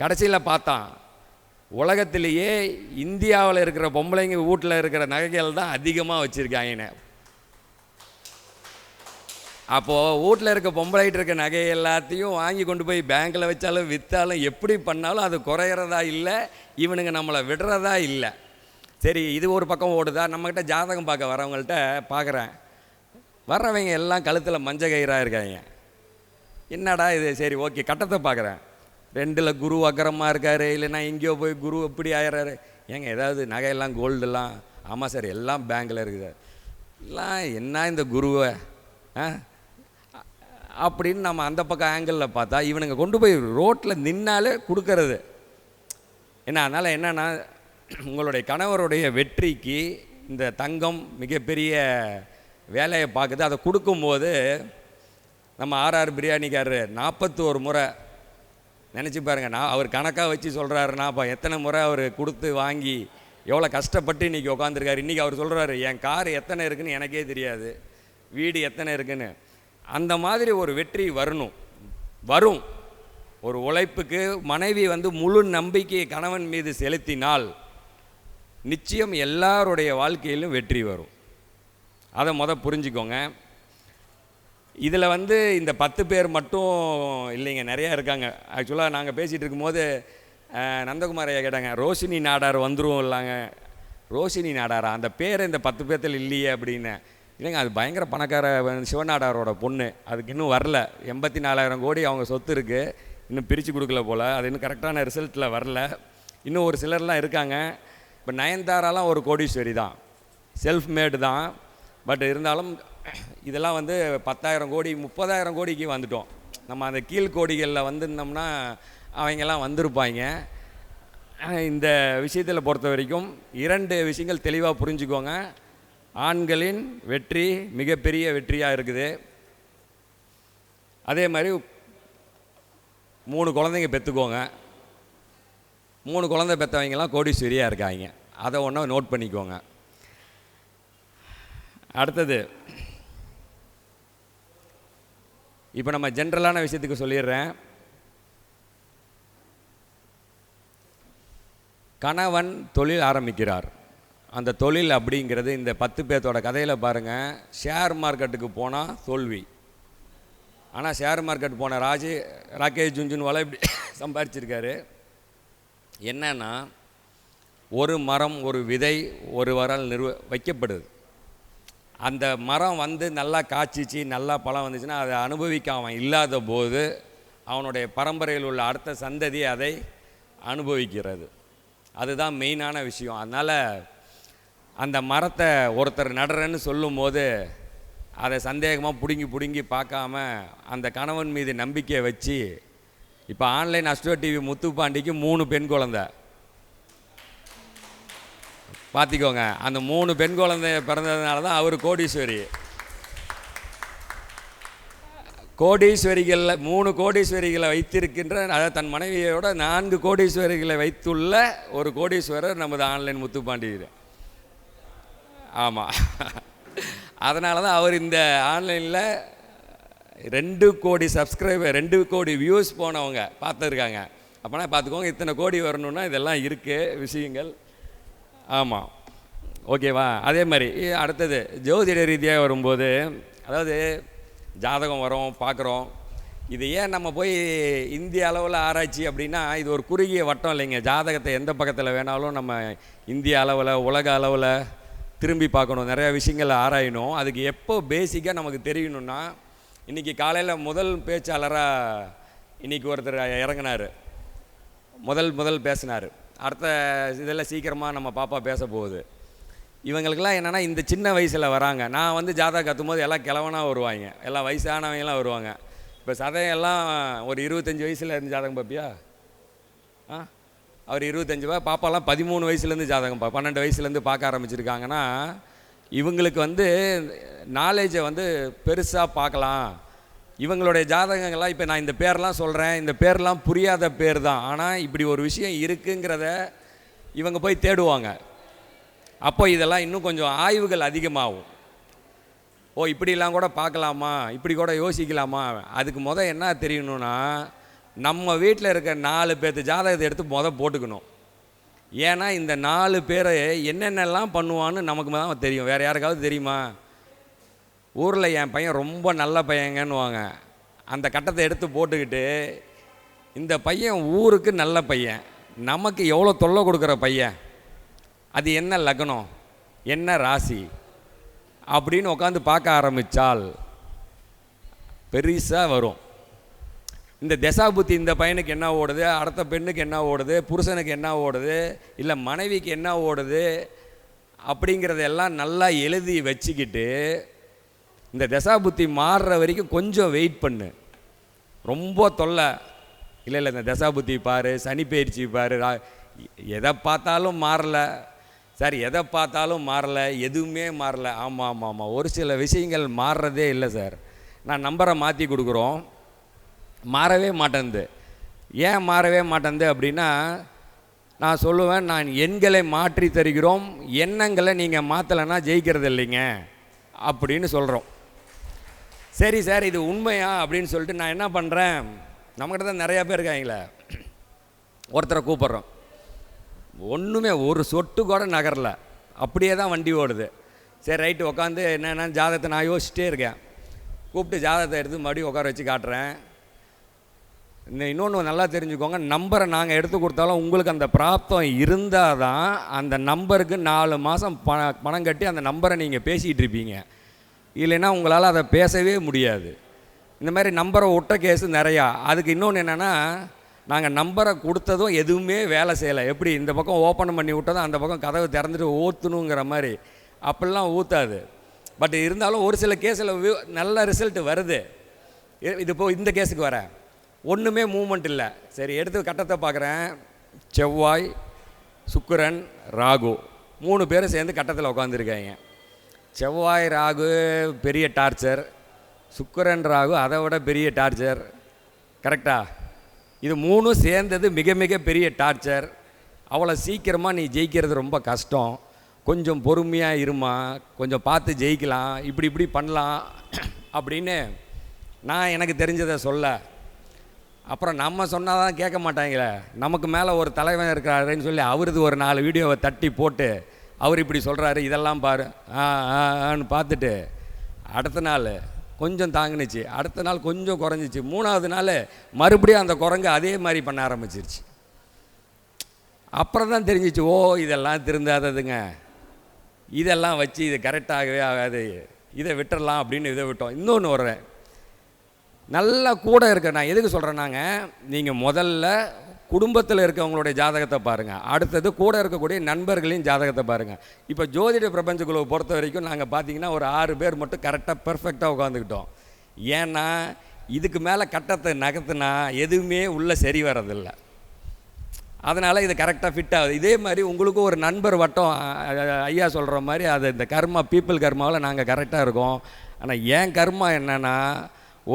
கடைசியில் பார்த்தான், உலகத்திலேயே இந்தியாவில் இருக்கிற பொம்பளைங்க வீட்டில் இருக்கிற நகைகள் தான் அதிகமாக வச்சுருக்காங்கன்னு. அப்போது வீட்டில் இருக்க பொம்பளைகிட்ட இருக்க நகை எல்லாத்தையும் வாங்கி கொண்டு போய் பேங்க்கில் வச்சாலும் விற்றாலும் எப்படி பண்ணாலும் அது குறையிறதா இல்லை, இவனுங்க நம்மளை விடுறதா இல்லை. சரி, இது ஒரு பக்கம் ஓடுதா. நம்மக்கிட்ட ஜாதகம் பார்க்க வரவங்கள்ட்ட பார்க்குறேன், வர்றவங்க எல்லாம் கழுத்தில் மஞ்சள் கயிறாக இருக்காங்க. என்னடா இது? சரி ஓகே, கட்டத்தை பார்க்குறேன், 2ல் குரு அக்கரமாக இருக்கார், இல்லைன்னா எங்கேயோ போய் குரு எப்படி ஆயிடுறாரு. ஏங்க ஏதாவது நகையெல்லாம் கோல்டெல்லாம்? ஆமாம் சார், எல்லாம் பேங்கில் இருக்குது. எல்லாம் என்ன இந்த குருவை அப்படின்னு நம்ம அந்த பக்கம் ஆங்கிளில் பார்த்தா இவனுங்க கொண்டு போய் ரோட்டில் நின்னாலே கொடுக்கறது என்ன. அதனால் என்னென்னா, உங்களுடைய கணவருடைய வெற்றிக்கு இந்த தங்கம் மிகப்பெரிய வேலையை பார்க்குது. அதை கொடுக்கும்போது நம்ம ஆர்ஆர் பிரியாணிக்காரரு 41 முறை நினச்சி பாருங்கள். நான் அவர் கணக்காக வச்சு சொல்கிறாருன்னா அப்போ எத்தனை முறை அவர் கொடுத்து வாங்கி எவ்வளோ கஷ்டப்பட்டு இன்றைக்கி உட்காந்துருக்காரு. இன்றைக்கி அவர் சொல்கிறாரு, என் கார் எத்தனை இருக்குதுன்னு எனக்கே தெரியாது, வீடு எத்தனை இருக்குன்னு. அந்த மாதிரி ஒரு வெற்றி வரும். ஒரு உழைப்புக்கு மனைவி முழு நம்பிக்கையை கணவன் மீது செலுத்தினால் நிச்சயம் எல்லாருடைய வாழ்க்கையிலும் வெற்றி வரும். அதை புரிஞ்சுக்கோங்க. இதில் இந்த 10 பேர் மட்டும் இல்லைங்க, நிறையா இருக்காங்க. ஆக்சுவலாக நாங்கள் பேசிகிட்டு இருக்கும்போது நந்தகுமார் ஐயா கேட்டாங்க, ரோஷினி நாடார் வந்துடும் இல்லைங்க. ரோஷினி நாடாரா? அந்த பேர் இந்த 10 பேர்த்தில் இல்லையே அப்படின்னு. இல்லைங்க, அது பயங்கர பணக்கார சிவநாடாரோட பொண்ணு, அதுக்கு இன்னும் வரல. 84,000 கோடி அவங்க சொத்து இருக்குது, இன்னும் பிரித்து கொடுக்கல போல். அது இன்னும் கரெக்டான ரிசல்ட்டில் வரல. இன்னும் ஒரு சிலர்லாம் இருக்காங்க. இப்போ நயன்தாராலாம் ஒரு கோடீஸ்வரி தான், செல்ஃப் மேடு தான். பட் இருந்தாலும் இதெல்லாம் 10,000 கோடி 30,000 கோடிக்கு வந்துட்டோம். நம்ம அந்த கீழ்கோடிகளில் வந்திருந்தோம்னா அவங்கெல்லாம் வந்திருப்பாங்க. இந்த விஷயத்தில் பொறுத்த வரைக்கும் 2 விஷயங்கள் தெளிவாக புரிஞ்சுக்கோங்க. ஆண்களின் வெற்றி மிகப்பெரிய வெற்றியாக இருக்குது. அதே மாதிரி 3 குழந்தைங்க பெற்றுக்கோங்க. 3 குழந்தை பெற்றவங்கெல்லாம் கோடீஸ்வரியாக இருக்காங்க. அதை ஒன்று நோட் பண்ணிக்கோங்க. அடுத்தது, இப்போ நம்ம ஜென்ரலான விஷயத்துக்கு சொல்லிடுறேன். கணவன் தொழில் ஆரம்பிக்கிறார், அந்த தொழில் அப்படிங்கிறது இந்த 10 பேர்த்தோட கதையில் பாருங்கள். ஷேர் மார்க்கெட்டுக்கு போனால் தோல்வி. ஆனால் ஷேர் மார்க்கெட் போன ராகேஷ் ஜுன்ஜுன்வாலா இப்படி சம்பாரிச்சிருக்காரு. என்னன்னா, ஒரு மரம், ஒரு விதை ஒரு வாரம் வைக்கப்படுது. அந்த மரம் வந்து நல்லா காய்ச்சிச்சு, நல்லா பழம் வந்துச்சுன்னா அதை அனுபவிக்க அவன் இல்லாத போது அவனுடைய பரம்பரையில் உள்ள அடுத்த சந்ததி அதை அனுபவிக்கிறது. அதுதான் மெயினான விஷயம். அதனால் அந்த மரத்தை ஒருத்தர் நடுறேன்னு சொல்லும்போது அதை சந்தேகமாக பிடுங்கி பார்க்காம அந்த கணவன் மீது நம்பிக்கையை வச்சு, இப்போ ஆன்லைன் அஸ்ட்ரோ டிவி முத்துப்பாண்டிக்கு 3 பெண் குழந்தை. பார்த்திக்கோங்க, அந்த 3 பெண் குழந்தை பிறந்ததுனால தான் அவர் கோடீஸ்வரி. கோடீஸ்வரிகளில் 3 கோடீஸ்வரிகளை வைத்திருக்கின்ற, அதாவது தன் மனைவியோட 4 கோடீஸ்வரிகளை வைத்துள்ள ஒரு கோடீஸ்வரர் நமது ஆன்லைன் முத்துப்பாண்டி. ஆமாம், அதனால தான் அவர் இந்த ஆன்லைனில் 2 கோடி சப்ஸ்கிரைபர், 2 கோடி வியூஸ் போனவங்க பார்த்துருக்காங்க. அப்போனா பார்த்துக்கோங்க, இத்தனை கோடி வரணுன்னா இதெல்லாம் இருக்குது விஷயங்கள். ஆமாம், ஓகேவா? அதே மாதிரி அடுத்தது ஜோதிட ரீதியாக வரும்போது, அதாவது ஜாதகம் வரும், பார்க்குறோம். இது ஏன் நம்ம போய் இந்திய அளவில் ஆராய்ச்சி அப்படின்னா, இது ஒரு குறுகிய வட்டம் இல்லைங்க. ஜாதகத்தை எந்த பக்கத்தில் வேணாலும் நம்ம இந்திய அளவில், உலக அளவில் திரும்பி பார்க்கணும், நிறையா விஷயங்கள் ஆராயணும். அதுக்கு எப்போ பேசிக்காக நமக்கு தெரியணும்னா, இன்றைக்கி காலையில் முதல் பேச்சாளராக இன்றைக்கி ஒருத்தர் இறங்கினார், முதல் பேசினார். அடுத்த இதெல்லாம் சீக்கிரமாக நம்ம பாப்பா பேச போகுது. இவங்களுக்கெல்லாம் என்னென்னா, இந்த சின்ன வயசில் வராங்க. நான் வந்து ஜாதகம் கற்றும்போது எல்லாம் கிழவனாக வருவாங்க, எல்லாம் வயசானவங்கலாம் வருவாங்க. இப்போ சதையெல்லாம் ஒரு 25 வயசில் இருந்து ஜாதகம் பார்ப்பியா? அவர் 25, பாப்பாலாம் 13 வயசுலேருந்து ஜாதகம் 12 வயசுலேருந்து பார்க்க ஆரம்பிச்சிருக்காங்கன்னா, இவங்களுக்கு வந்து நாலேஜை வந்து பெருசாக பார்க்கலாம். இவங்களுடைய ஜாதகங்கள்லாம் இப்போ நான் இந்த பேர்லாம் சொல்கிறேன், இந்த பேர்லாம் புரியாத பேர் தான். ஆனால் இப்படி ஒரு விஷயம் இருக்குங்கிறத இவங்க போய் தேடுவாங்க. அப்போ இதெல்லாம் இன்னும் கொஞ்சம் ஆய்வுகள் அதிகமாகும். ஓ, இப்படிலாம் கூட பார்க்கலாமா, இப்படி கூட யோசிக்கலாமா? அதுக்கு என்ன தெரியணும்னா, நம்ம வீட்டில் இருக்க 4 பேர்த்து ஜாதகத்தை எடுத்து போட்டுக்கணும். ஏன்னா இந்த 4 பேரை என்னென்னலாம் பண்ணுவான்னு நமக்கு தான் தெரியும். வேறு யாருக்காவது தெரியுமா? ஊரில் என் பையன் ரொம்ப நல்ல பையங்கன்னுவாங்க. அந்த கட்டத்தை எடுத்து போட்டுக்கிட்டு, இந்த பையன் ஊருக்கு நல்ல பையன், நமக்கு எவ்வளோ தொல்லை கொடுக்குற பையன், அது என்ன லக்னம், என்ன ராசி அப்படின்னு உட்காந்து பார்க்க ஆரம்பித்தால் பெருசாக வரும். இந்த தசாபுத்தி, இந்த பையனுக்கு என்ன ஓடுது, அடுத்த பெண்ணுக்கு என்ன ஓடுது, புருஷனுக்கு என்ன ஓடுது, இல்லை மனைவிக்கு என்ன ஓடுது அப்படிங்கிறதெல்லாம் நல்லா எழுதி வச்சுக்கிட்டு, இந்த தசாபுத்தி மாறுற வரைக்கும் கொஞ்சம் வெயிட் பண்ணு. ரொம்ப தொல்லை இல்லை, இந்த தசாபுத்தி பாரு, சனி பயிற்சி பாரு, எதை பார்த்தாலும் மாறலை சார், எதை பார்த்தாலும் மாறலை, எதுவுமே மாறலை. ஆமாம், ஒரு சில விஷயங்கள் மாறுறதே இல்லை சார். நான் நம்பரை மாற்றி கொடுக்குறோம், மாறவே மாட்டேன்து. ஏன் மாறவே மாட்டேன்து அப்படின்னா, நான் சொல்லுவேன், நான் எண்களை மாற்றி தருகிறோம், எண்ணங்களை நீங்கள் மாற்றலைன்னா ஜெயிக்கிறது இல்லைங்க அப்படின்னு சொல்கிறோம். சரி சார், இது உண்மையா அப்படின்னு சொல்லிட்டு நான் என்ன பண்ணுறேன், நம்மக்கிட்ட தான் நிறையா பேர் இருக்காங்களே, ஒருத்தரை கூப்பிட்றோம், ஒன்றுமே ஒரு சொட்டு கூட நகரல, அப்படியே தான் வண்டி ஓடுது. சரி ரைட்டு, உட்காந்து என்னென்னா ஜாதகத்தை நான் யோசிச்சிட்டே இருக்கேன். கூப்பிட்டு ஜாதகத்தை எடுத்து மறுபடியும் உட்கார வச்சு காட்டுறேன். இன்னொன்று நல்லா தெரிஞ்சுக்கோங்க, நம்பரை நாங்கள் எடுத்து கொடுத்தாலும் உங்களுக்கு அந்த பிராப்தம் இருந்தால் தான் அந்த நம்பருக்கு 4 மாதம் பணம் கட்டி அந்த நம்பரை நீங்கள் பேசிகிட்டு இருப்பீங்க. இல்லைன்னா உங்களால் அதை பேசவே முடியாது. இந்த மாதிரி நம்பரை விட்ட கேஸு நிறையா. அதுக்கு இன்னொன்று என்னென்னா, நாங்கள் நம்பரை கொடுத்ததும் எதுவுமே வேலை செய்யலை. எப்படி இந்த பக்கம் ஓப்பன் பண்ணி விட்டதும் அந்த பக்கம் கதவை திறந்துட்டு ஊற்றணுங்கிற மாதிரி அப்படிலாம் ஊற்றாது. பட் இருந்தாலும் ஒரு சில கேஸில் நல்ல ரிசல்ட் வருது. இது இப்போ இந்த கேஸுக்கு வரேன், ஒன்றுமே மூமெண்ட் இல்லை. சரி, எடுத்து கட்டத்தை பார்க்குறேன், செவ்வாய், சுக்கிரன், ராகு 3 பேரும் சேர்ந்து கட்டத்தில் உட்காந்துருக்காங்க. செவ்வாய் ராகு பெரிய டார்ச்சர், சுக்கிரன் ராகு அதை விட பெரிய டார்ச்சர். கரெக்டா? இது 3 சேர்ந்தது மிக மிக பெரிய டார்ச்சர். அவ்வளோ சீக்கிரமாக நீ ஜெயிக்கிறது ரொம்ப கஷ்டம், கொஞ்சம் பொறுமையாக இருமா, கொஞ்சம் பார்த்து ஜெயிக்கலாம், இப்படி பண்ணலாம் அப்படின்னு நான் எனக்கு தெரிஞ்சதை சொல்ல. அப்புறம் நம்ம சொன்னால் தான் கேட்க மாட்டாங்களே, நமக்கு மேலே ஒரு தலைவன் இருக்கிறாருன்னு சொல்லி அவரது ஒரு 4 வீடியோவை தட்டி போட்டு அவர் இப்படி சொல்கிறாரு, இதெல்லாம் பாரு ஆன்னு பார்த்துட்டு அடுத்த நாள் கொஞ்சம் தாங்குனுச்சு, அடுத்த நாள் கொஞ்சம் குறைஞ்சிச்சு, 3வது நாள் மறுபடியும் அந்த குரங்கு அதே மாதிரி பண்ண ஆரம்பிச்சிருச்சு. அப்புறம் தான் தெரிஞ்சிச்சு, ஓ இதெல்லாம் திருந்தாததுங்க, இதெல்லாம் வச்சு இது கரெக்டாகவே ஆகாது, இதை விட்டுறலாம் அப்படின்னு இதை விட்டோம். இன்னொன்று வர்றேன், நல்லா கூட இருக்க, நான் எதுக்கு சொல்கிறேன்னாங்க, நீங்கள் முதல்ல குடும்பத்தில் இருக்கவங்களுடைய ஜாதகத்தை பாருங்கள், அடுத்தது கூட இருக்கக்கூடிய நண்பர்களின் ஜாதகத்தை பாருங்கள். இப்போ ஜோதிட பிரபஞ்சக்குழுவை பொறுத்த வரைக்கும் நாங்கள் பார்த்தீங்கன்னா ஒரு 6 பேர் மட்டும் கரெக்டாக பெர்ஃபெக்டாக உட்காந்துக்கிட்டோம். ஏன்னா இதுக்கு மேலே கட்டத்தை நகர்த்துனா எதுவுமே உள்ளே சரி வரதில்லை, அதனால் இது கரெக்டாக ஃபிட் ஆகுது. இதே மாதிரி உங்களுக்கும் ஒரு நண்பர் வட்டம், ஐயா சொல்கிற மாதிரி அது இந்த கர்மா பீப்புள் கர்மாவில் நாங்கள் கரெக்டாக இருக்கோம். ஆனால் ஏன் கர்மா என்னென்னா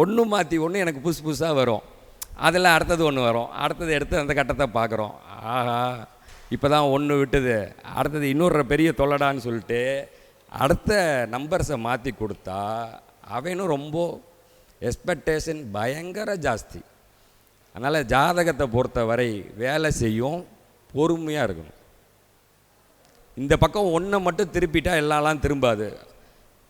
ஒன்று மாற்றி ஒன்று எனக்கு புதுசு புதுசாக வரும், அதில் அடுத்தது ஒன்று வரும், அடுத்தது எடுத்து அந்த கட்டத்தை பார்க்குறோம், ஆஹா இப்போ தான் ஒன்று விட்டுது, அடுத்தது இன்னொரு பெரிய தொல்லடான்னு சொல்லிட்டு அடுத்த நம்பர்ஸை மாற்றி கொடுத்தா அவனும் ரொம்ப எக்ஸ்பெக்டேஷன் பயங்கர ஜாஸ்தி. அதனால் ஜாதகத்தை பொறுத்தவரை வேலை செய்யும், பொறுமையாக இருக்கணும். இந்த பக்கம் ஒன்றை மட்டும் திருப்பிட்டா எல்லாம் திரும்பாது.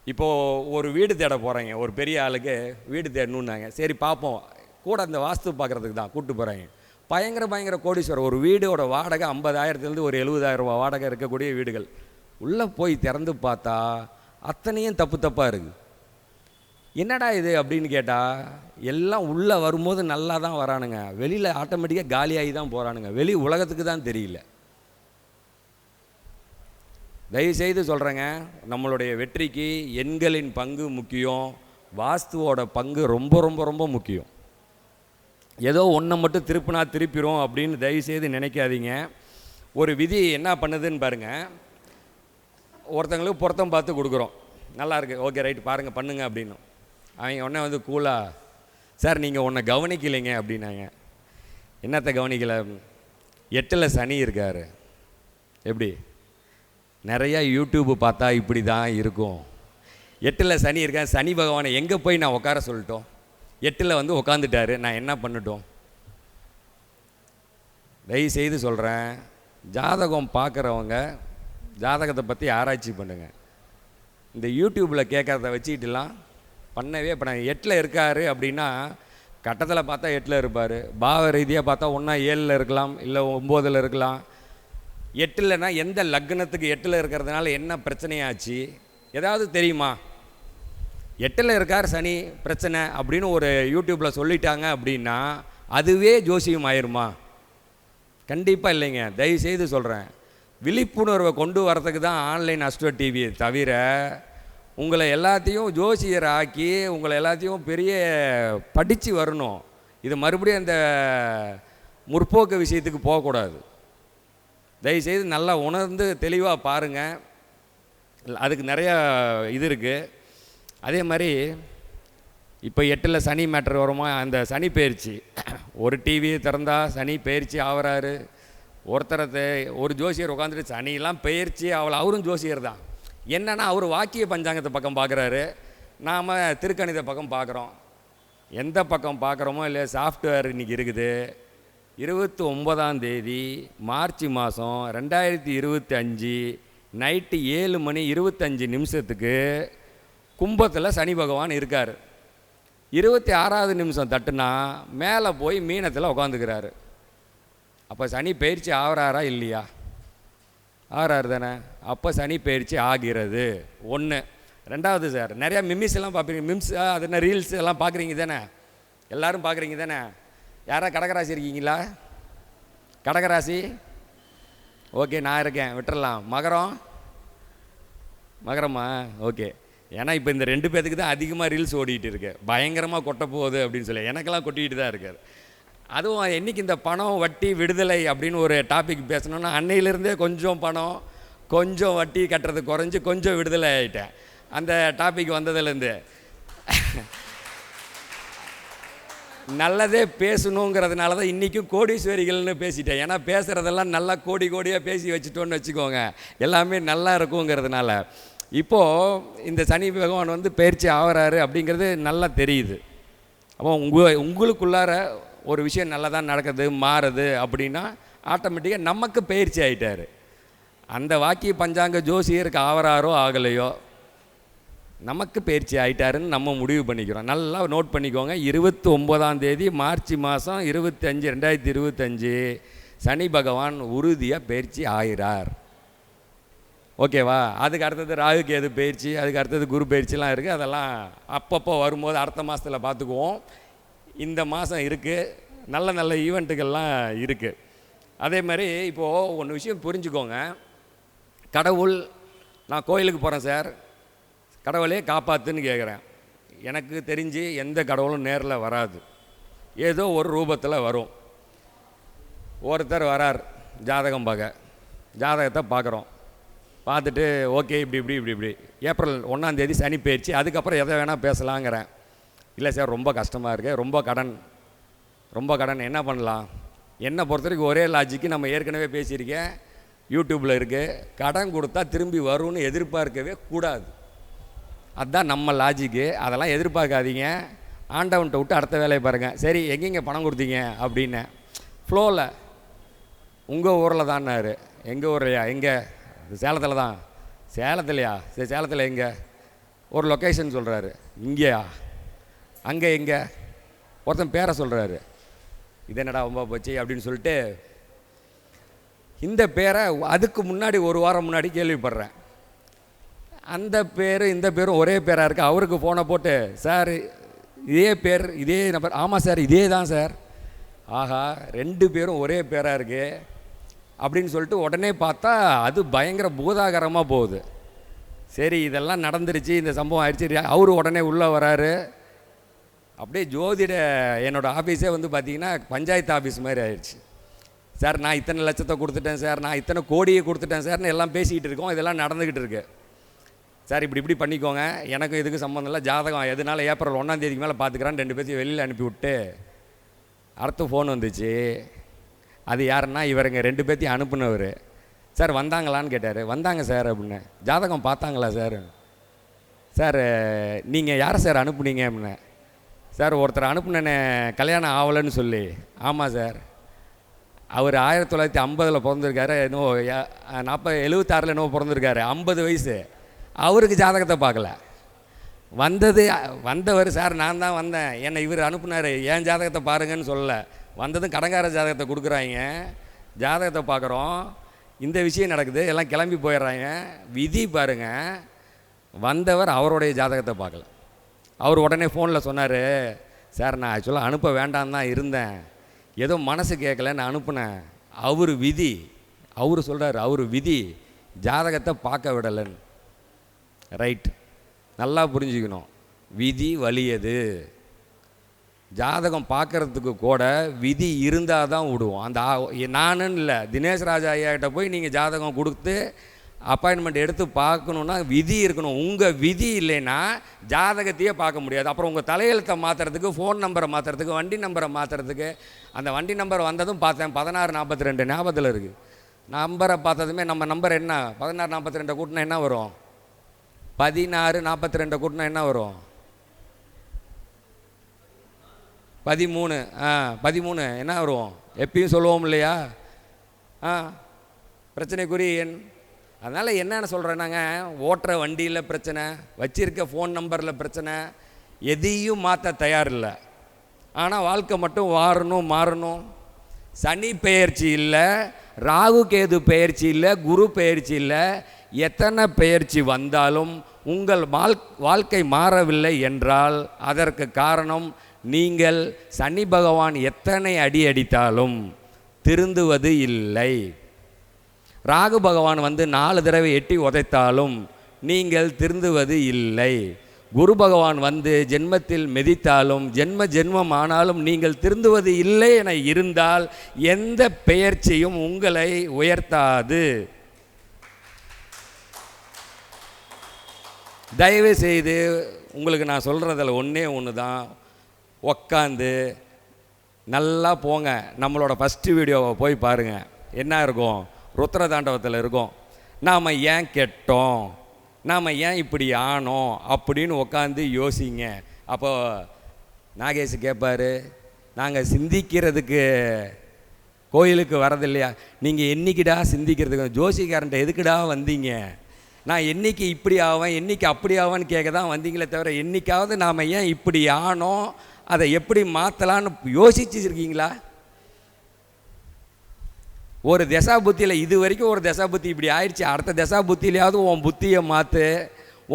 இப்போது ஒரு வீடு தேட போகிறாங்க, ஒரு பெரிய ஆளுக்கு வீடு தேடணுன்னாங்க, சரி பார்ப்போம், கூட அந்த வாஸ்து பார்க்குறதுக்கு தான் கூப்பிட்டு போகிறாங்க. பயங்கர கோடீஸ்வரர், ஒரு வீடோட வாடகை 50,000 ஒரு 70,000 ரூபா வாடகை இருக்கக்கூடிய வீடுகள். உள்ளே போய் திறந்து பார்த்தா அத்தனையும் தப்பாக இருக்குது. என்னடா இது அப்படின்னு கேட்டால் எல்லாம் உள்ளே வரும்போது நல்லா தான் வரானுங்க, வெளியில் ஆட்டோமேட்டிக்காக காலியாகி தான் போகிறானுங்க, வெளி உலகத்துக்கு தான் தெரியல. தயவுசெய்து சொல்கிறேங்க, நம்மளுடைய வெற்றிக்கு எண்களின் பங்கு முக்கியம், வாஸ்துவோட பங்கு ரொம்ப ரொம்ப ரொம்ப முக்கியம். ஏதோ ஒன்றை மட்டும் திருப்பினா திருப்பிடும் அப்படின்னு தயவுசெய்து நினைக்காதீங்க. ஒரு விதி என்ன பண்ணுதுன்னு பாருங்கள், ஒருத்தங்களுக்கு பொருத்தம் பார்த்து கொடுக்குறோம், நல்லா இருக்குது, ஓகே ரைட் பாருங்கள் பண்ணுங்க அப்படின்னு. அவங்க உடனே வந்து கூலாக, சார் நீங்கள் உன்னை கவனிக்கலைங்க அப்படின்னாங்க. என்னத்தை கவனிக்கலை? 8ல் சனி இருக்கார், எப்படி நிறையா யூடியூப்பு பார்த்தா இப்படி தான் இருக்கும். 8ல் சனி இருக்கேன், சனி பகவானை எங்கே போய் நான் உட்கார சொல்லிட்டோம், 8ல் வந்து உட்காந்துட்டாரு, நான் என்ன பண்ணட்டும்? தயவுசெய்து சொல்கிறேன், ஜாதகம் பார்க்குறவங்க ஜாதகத்தை பற்றி ஆராய்ச்சி பண்ணுங்கள். இந்த யூடியூப்பில் கேட்குறத வச்சுக்கிட்டுலாம் பண்ணவே பண்ண. 8ல் இருக்கார் அப்படின்னா கட்டத்தில் பார்த்தா 8ல் இருப்பார், பாவ ரீதியாக பார்த்தா ஒன்றா 7ல் இருக்கலாம், இல்லை 9ல் இருக்கலாம். 8இல்லைன்னா எந்த லக்னத்துக்கு 8ல் இருக்கிறதுனால என்ன பிரச்சனையாச்சு ஏதாவது தெரியுமா? 8ல் இருக்கார் சனி பிரச்சனை அப்படின்னு ஒரு யூடியூப்பில் சொல்லிட்டாங்க அப்படின்னா அதுவே ஜோசியம் ஆயிருமா? கண்டிப்பாக இல்லைங்க. தயவுசெய்து சொல்கிறேன், விழிப்புணர்வை கொண்டு வரதுக்கு தான் ஆன்லைன் அஸ்ட்ரோ டிவியை தவிர உங்களை எல்லாத்தையும் ஜோசியர் ஆக்கி உங்களை எல்லாத்தையும் பெரிய படித்து வரணும். இது மறுபடியும் அந்த முற்போக்கு விஷயத்துக்கு போகக்கூடாது. தயவுசெய்து நல்லா உணர்ந்து தெளிவாக பாருங்கள், அதுக்கு நிறையா இது இருக்குது. அதே மாதிரி இப்போ 8ல் சனி மேட்ரு வருமா, அந்த சனி பயிற்சி ஒரு டிவியை திறந்தா சனி பயிற்சி ஆகிறாரு. ஒருத்தரத்தை ஒரு ஜோசியர் உட்காந்துட்டு சனியெல்லாம் பயிற்சி அவரும் ஜோசியர் தான். என்னென்னா அவர் வாக்கிய பஞ்சாங்கத்தை பக்கம் பார்க்குறாரு, நாம் திருக்கணித பக்கம் பார்க்குறோம். எந்த பக்கம் பார்க்குறோமோ இல்லை, சாஃப்ட்வேர் இன்றைக்கி இருக்குது. 29ஆம் தேதி மார்ச் மாதம் 2025 நைட்டு 7:25 கும்பத்தில் சனி பகவான் இருக்கார். 26வது நிமிஷம் தட்டுனா மேலே போய் மீனத்தில் உட்காந்துக்கிறாரு. அப்போ சனி பயிற்சி ஆகிறாரா இல்லையா? ஆகிறாரு தானே. அப்போ சனி பயிற்சி ஆகிறது. 1. 2வது சார், நிறையா மிம்மிஸ் எல்லாம் பார்ப்பீங்க, அது என்ன ரீல்ஸ் எல்லாம் பார்க்குறீங்க தானே, எல்லோரும் பார்க்குறீங்க தானே. யாராவது கடகராசி இருக்கீங்களா? கடகராசி ஓகே, நான் இருக்கேன், விட்டுறலாம். மகரமா ஓகே. ஏன்னா இப்போ இந்த 2 பேத்துக்கு தான் அதிகமாக ரீல்ஸ் ஓடிக்கிட்டு இருக்கு, பயங்கரமாக கொட்ட போகுது அப்படின்னு சொல்லி. எனக்கெல்லாம் கொட்டிக்கிட்டு தான் இருக்கார். அதுவும் என்றைக்கு இந்த பணம் வட்டி விடுதலை அப்படின்னு ஒரு டாபிக் பேசணுன்னா அன்னையிலேருந்தே கொஞ்சம் பணம் கொஞ்சம் வட்டி கட்டுறது குறைஞ்சி கொஞ்சம் விடுதலை ஆகிட்டேன். அந்த டாபிக் வந்ததுலேருந்து நல்லதே பேசணுங்கிறதுனால தான் இன்றைக்கும் கோடீஸ்வரிகள்னு பேசிட்டேன். ஏன்னா பேசுகிறதெல்லாம் நல்லா கோடியாக பேசி வச்சுட்டோன்னு வச்சுக்கோங்க, எல்லாமே நல்லா இருக்குங்கிறதுனால. இப்போது இந்த சனி பகவான் வந்து பயிற்சி ஆகிறாரு அப்படிங்கிறது நல்லா தெரியுது. அப்போ உங்களுக்குள்ளார ஒரு விஷயம் நல்லா தான் நடக்குது மாறுது அப்படின்னா ஆட்டோமேட்டிக்காக நமக்கு பயிற்சி ஆகிட்டார். அந்த வாக்கிய பஞ்சாங்க ஜோசியருக்கு ஆவராரோ ஆகலையோ, நமக்கு பயிற்சி ஆகிட்டாருன்னு நம்ம முடிவு பண்ணிக்கிறோம். நல்லா நோட் பண்ணிக்கோங்க. 29ஆம் தேதி மார்ச் மாதம் 25 2025 சனி பகவான் உறுதியாக பயிற்சி ஆகிறார். ஓகேவா? அதுக்கு அடுத்தது ராகு கேது பயிற்சி, அதுக்கு அடுத்தது குரு பயிற்சிலாம் இருக்குது. அதெல்லாம் அப்பப்போ வரும்போது அடுத்த மாதத்தில் பார்த்துக்குவோம். இந்த மாதம் இருக்குது, நல்ல நல்ல ஈவெண்ட்டுகள்லாம் இருக்குது. அதே மாதிரி இப்போது ஒன்று விஷயம் புரிஞ்சுக்கோங்க. கடவுள், நான் கோயிலுக்கு போகிறேன் சார், கடவுளே காப்பாற்றுன்னு கேட்குறேன். எனக்கு தெரிஞ்சு எந்த கடவுளும் நேரில் வராது, ஏதோ ஒரு ரூபத்தில் வரும். ஒருத்தர் வரார் ஜாதகம் பார்க்க, ஜாதகத்தை பார்க்குறோம். பார்த்துட்டு ஓகே இப்படி இப்படி இப்படி இப்படி ஏப்ரல் 1ஆம் தேதி சனி பயிற்சி, அதுக்கப்புறம் எதை வேணால் பேசலாங்கிறேன். இல்லை சார் ரொம்ப கஷ்டமாக இருக்குது, ரொம்ப கடன் என்ன பண்ணலாம்? என்னை பொறுத்த வரைக்கும் ஒரே லாஜிக்கு நம்ம ஏற்கனவே பேசியிருக்கேன், யூடியூப்பில் இருக்குது. கடன் கொடுத்தா திரும்பி வரும்னு எதிர்பார்க்கவே கூடாது. அதுதான் நம்ம லாஜிக்கு. அதெல்லாம் எதிர்பார்க்காதீங்க, ஆண்டவன்கிட்ட விட்டு அடுத்த வேலையை பாருங்கள். சரி எங்கெங்கே பணம் கொடுத்தீங்க அப்படின்னு ஃப்ளோவில், உங்கள் ஊரில் தான்னாரு. எங்கள் ஊர்லையா? எங்கே? சேலத்தில் தான். சேலத்துலையா? சரி சேலத்தில் எங்கே? ஒரு லொக்கேஷன் சொல்கிறாரு. இங்கேயா? அங்கே எங்கே? ஒருத்தன் பேரை சொல்கிறாரு. இது என்னடா ரொம்ப போச்சு அப்படின்னு சொல்லிட்டு இந்த பேரை அதுக்கு முன்னாடி ஒரு வாரம் முன்னாடி கேள்விப்படுறேன். அந்த பேர் இந்த பேரும் ஒரே பேராக இருக்குது. அவருக்கு ஃபோனை போட்டு, சார் இதே பேர் இதே நம்பர்? ஆமாம் சார் இதே தான் சார். ஆஹா, 2 பேரும் ஒரே பேராக இருக்குது அப்படின்னு சொல்லிட்டு உடனே பார்த்தா அது பயங்கர பூதாகரமாக போகுது. சரி இதெல்லாம் நடந்துருச்சு, இந்த சம்பவம் ஆயிடுச்சு. அவர் உடனே உள்ளே வராரு. அப்படியே ஜோதிட என்னோடய ஆஃபீஸே வந்து பார்த்திங்கன்னா பஞ்சாயத்து ஆஃபீஸ் மாதிரி ஆயிடுச்சு. சார் நான் இத்தனை லட்சத்தை கொடுத்துட்டேன் சார், நான் இத்தனை கோடியை கொடுத்துட்டேன் சார்னு எல்லாம் பேசிக்கிட்டு இருக்கோம். இதெல்லாம் நடந்துக்கிட்டு இருக்கு. சார் இப்படி பண்ணிக்கோங்க, எனக்கும் இதுக்கு சம்மந்தம் இல்லை, ஜாதகம் எதனால ஏப்ரல் 1ஆம் தேதிக்கு மேலே பார்த்துக்கிறான்னு 2 பேர்த்தையும் வெளியில் அனுப்பி விட்டு அடுத்த ஃபோன் வந்துச்சு. அது யாருன்னா இவருங்க 2 பேர்த்தையும் அனுப்புனவர். சார் வந்தாங்களான்னு கேட்டார். வந்தாங்க சார் அப்படின்னு. ஜாதகம் பார்த்தாங்களா சார்? சார் நீங்கள் யாரை சார் அனுப்புனீங்க அப்படின்னு. சார் ஒருத்தர் அனுப்புனேன்னு கல்யாணம் ஆகலைன்னு சொல்லி. ஆமாம் சார், அவர் 1950 பிறந்திருக்காரு, என்னவோ 76 என்னவோ பிறந்திருக்காரு, 50 வயசு. அவருக்கு ஜாதகத்தை பார்க்கல. வந்தவர் சார் நான் தான் வந்தேன், என்னை இவர் அனுப்புனார், ஏன் ஜாதகத்தை பாருங்கன்னு சொல்லலை. வந்ததும் கடங்கார ஜாதகத்தை கொடுக்குறாங்க, ஜாதகத்தை பார்க்குறோம், இந்த விஷயம் நடக்குது, எல்லாம் கிளம்பி போயிடுறாங்க. விதி பாருங்கள், வந்தவர் அவருடைய ஜாதகத்தை பார்க்கல. அவர் உடனே ஃபோனில் சொன்னார், சார் நான் ஆக்சுவலாக அனுப்ப வேண்டாம் தான் இருந்தேன், ஏதோ மனசு கேட்கலன்னு அனுப்புனேன். அவர் விதி, அவர் சொல்கிறார், அவர் விதி ஜாதகத்தை பார்க்க விடலைன்னு. ரைட், நல்லா புரிஞ்சுக்கணும். விதி வலியது. ஜாதகம் பார்க்குறதுக்கு கூட விதி இருந்தால் தான் விடுவோம். அந்த நானுன்னு இல்லை, தினேஷ் ராஜா ஐயாக்கிட்ட போய் நீங்கள் ஜாதகம் கொடுத்து அப்பாயின்மெண்ட் எடுத்து பார்க்கணுன்னா விதி இருக்கணும். உங்கள் விதி இல்லைன்னா ஜாதகத்தையே பார்க்க முடியாது. அப்புறம் உங்கள் தலையெழுத்தை மாற்றுறதுக்கு, ஃபோன் நம்பரை மாற்றுறதுக்கு, வண்டி நம்பரை மாற்றுறதுக்கு, அந்த வண்டி நம்பர் வந்ததும் பார்த்தேன் 1642 ஞாபகத்தில் இருக்குது. நம்பரை பார்த்ததுமே நம்ம நம்பர் என்ன 1642 கூட்டினா என்ன வரும்? 1642 கூட்டினா என்ன வரும்? 13. 13 என்ன வரும்? எப்பயும் சொல்லுவோம் இல்லையா? பிரச்சனைக்குரிய எண். அதனால் என்னென்ன சொல்கிறேன்னாங்க, ஓட்டுற வண்டியில் பிரச்சனை, வச்சிருக்க ஃபோன் நம்பரில் பிரச்சனை, எதையும் மாற்ற தயாரில்லை. ஆனால் வாழ்க்கை மட்டும் மாறணும். சனி பெயர்ச்சி இல்லை, ராகு கேது பெயர்ச்சி இல்லை, குரு பெயர்ச்சி இல்லை. எத்தனை பெயர்ச்சி வந்தாலும் உங்கள் வாழ்க்கை மாறவில்லை என்றால் அதற்கு காரணம் நீங்கள் சனி பகவான் எத்தனை அடி அடித்தாலும் திருந்துவது இல்லை. ராகு பகவான் வந்து 4 தடவை எட்டி உதைத்தாலும் நீங்கள் திருந்துவது இல்லை. குரு பகவான் வந்து ஜென்மத்தில் மெதித்தாலும் ஜென்மம் ஆனாலும் நீங்கள் திருந்துவது இல்லை என இருந்தால் எந்த பெயர்ச்சியும் உங்களை உயர்த்தாது. தயவு செய்து உங்களுக்கு நான் சொல்கிறதில் ஒன்று தான், உக்காந்து நல்லா போங்க. நம்மளோட ஃபஸ்ட்டு வீடியோவை போய் பாருங்கள். என்ன இருக்கும்? ருத்ர தாண்டவத்தில் இருக்கும். நாம் ஏன் கெட்டோம், நாம் ஏன் இப்படி ஆனோம் அப்படின்னு உக்காந்து யோசிங்க. அப்போது நாகேஷ் கேட்பார், நாங்கள் சிந்திக்கிறதுக்கு கோயிலுக்கு வரதில்லையா? நீங்கள் என்னைக்கிடா சிந்திக்கிறதுக்கு ஜோசிக்காரன்ட்ட எதுக்குடா வந்தீங்க? நான் என்றைக்கு இப்படி ஆவேன், என்றைக்கு அப்படி ஆவேன்னு கேட்க தான் வந்தீங்களே தவிர, என்றைக்காவது நாம் ஏன் இப்படி ஆனோம், அதை எப்படி மாற்றலான்னு யோசிச்சுருக்கீங்களா? ஒரு தசா புத்தியில் இது வரைக்கும் ஒரு தசா புத்தி இப்படி ஆயிடுச்சு, அடுத்த தசா புத்தியிலையாவது உன் புத்தியை மாற்று.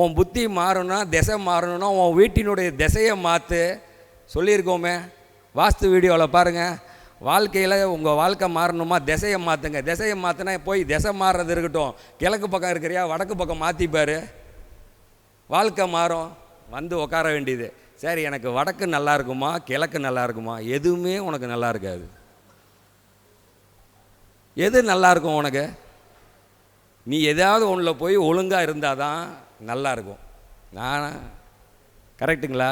உன் புத்தி மாறணும்னா, திசை மாறணும்னா உன் வீட்டினுடைய திசையை மாற்று சொல்லியிருக்கோமே. வாஸ்து வீடியோவில் பாருங்கள். வாழ்க்கையில் உங்கள் வாழ்க்கை மாறணுமா, திசையை மாற்றுங்க. திசையை மாற்றினா போய் திசை மாறுறது இருக்கட்டும், கிழக்கு பக்கம் இருக்கிறியா வடக்கு பக்கம் மாற்றிப்பார், வாழ்க்கை மாறும். வந்து உட்கார வேண்டியது. சரி, எனக்கு வடக்கு நல்லா இருக்குமா கிழக்கு நல்லா இருக்குமா? எதுவுமே உனக்கு நல்லா இருக்காது. எது நல்லா இருக்கும் உனக்கு? நீ எதாவது ஒன்றில் போய் ஒழுங்காக இருந்தால் தான் நல்லா இருக்கும். நான் கரெக்டுங்களா?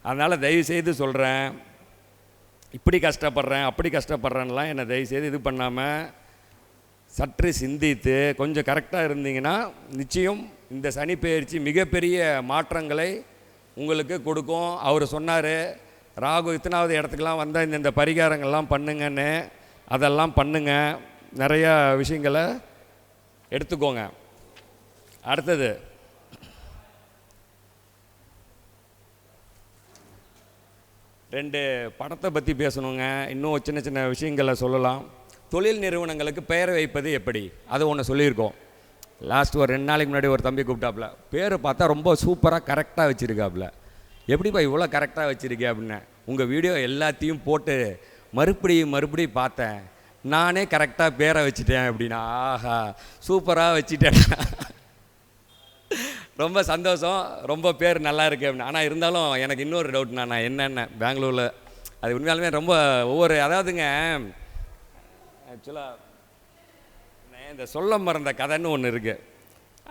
அதனால் தயவுசெய்து சொல்கிறேன், இப்படி கஷ்டப்படுறேன் அப்படி கஷ்டப்படுறேன்னெலாம் என்னை தயவுசெய்து இது பண்ணாமல் சற்று சிந்தித்து கொஞ்சம் கரெக்டாக இருந்தீங்கன்னா நிச்சயம் இந்த சனி பெயர்ச்சி மிகப்பெரிய மாற்றங்களை உங்களுக்கு கொடுக்கும். அவர் சொன்னார், ராகு இத்தனாவது இடத்துக்கெலாம் வந்தால் இந்த பரிகாரங்கள்லாம் பண்ணுங்கன்னு. அதெல்லாம் பண்ணுங்க, நிறையா விஷயங்களை எடுத்துக்கோங்க. அடுத்தது ரெண்டு படத்தை பற்றி பேசணுங்க. இன்னும் சின்ன சின்ன விஷயங்களை சொல்லலாம். தொழில் நிறுவனங்களுக்கு பெயர் வைப்பது எப்படி, அது ஒன்று சொல்லியிருக்கோம். லாஸ்ட் ஒரு 2 நாளைக்கு முன்னாடி ஒரு தம்பி கூப்பிட்டாப்புல, பேர் பார்த்தா ரொம்ப சூப்பராக கரெக்டாக வச்சுருக்காப்புல. எப்படிப்பா இவ்வளோ கரெக்டாக வச்சுருக்கே அப்படின்னு. உங்கள் வீடியோ எல்லாத்தையும் போட்டு மறுபடியும் பார்த்தேன், நானே கரெக்டாக பேரை வச்சுட்டேன் அப்படின்னா. ஆஹா, சூப்பராக வச்சுட்டேன், ரொம்ப சந்தோஷம், ரொம்ப பேர் நல்லா இருக்கு அப்படின்னு. ஆனால் இருந்தாலும் எனக்கு இன்னொரு டவுட்ண்ணா, நான் என்னென்ன பெங்களூரில் அது உண்மையாலுமே ரொம்ப ஒவ்வொரு அதாவதுங்க, ஆக்சுவலாக இந்த சொல்ல மறந்த கதைன்னு ஒன்று இருக்குது.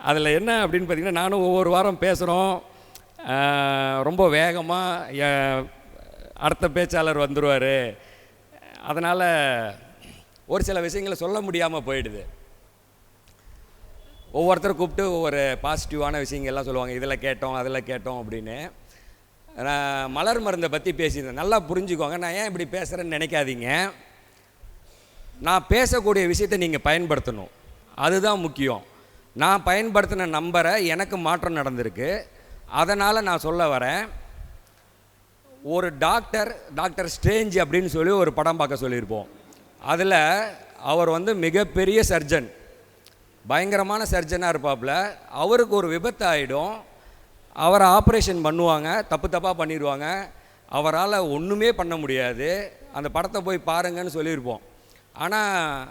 அதில் என்ன அப்படின்னு பார்த்திங்கன்னா, நானும் ஒவ்வொரு வாரம் பேசுகிறோம், ரொம்ப வேகமாக அடுத்த பேச்சாளர் வந்துடுவார். அதனால் ஒரு சில விஷயங்களை சொல்ல முடியாமல் போயிடுது. ஒவ்வொருத்தரை கூப்பிட்டு ஒவ்வொரு பாசிட்டிவான விஷயங்கள்லாம் சொல்லுவாங்க, இதில் கேட்டோம் அதில் கேட்டோம் அப்படின்னு. நான் மலர் மருந்தை பற்றி பேசியிருந்தேன். நல்லா புரிஞ்சுக்கோங்க, நான் ஏன் இப்படி பேசுகிறேன்னு நினைக்காதீங்க. நான் பேசக்கூடிய விஷயத்தை நீங்கள் பயன்படுத்தணும், அதுதான் முக்கியம். நான் பயன்படுத்தின நம்பரை எனக்கு மாற்றம் நடந்திருக்கு, அதனால் நான் சொல்ல வரேன். ஒரு டாக்டர் ஸ்ட்ரேஞ்ச் அப்படின்னு சொல்லி ஒரு படம் பார்க்க சொல்லியிருப்போம். அதில் அவர் மிகப்பெரிய சர்ஜன், பயங்கரமான சர்ஜனாக இருப்பாப்புல. அவருக்கு ஒரு விபத்து ஆகிடும், அவரை ஆப்ரேஷன் பண்ணுவாங்க, தப்பாக பண்ணிடுவாங்க, அவரால் ஒன்றுமே பண்ண முடியாது. அந்த படத்தை போய் பாருங்கன்னு சொல்லியிருப்போம். ஆனால்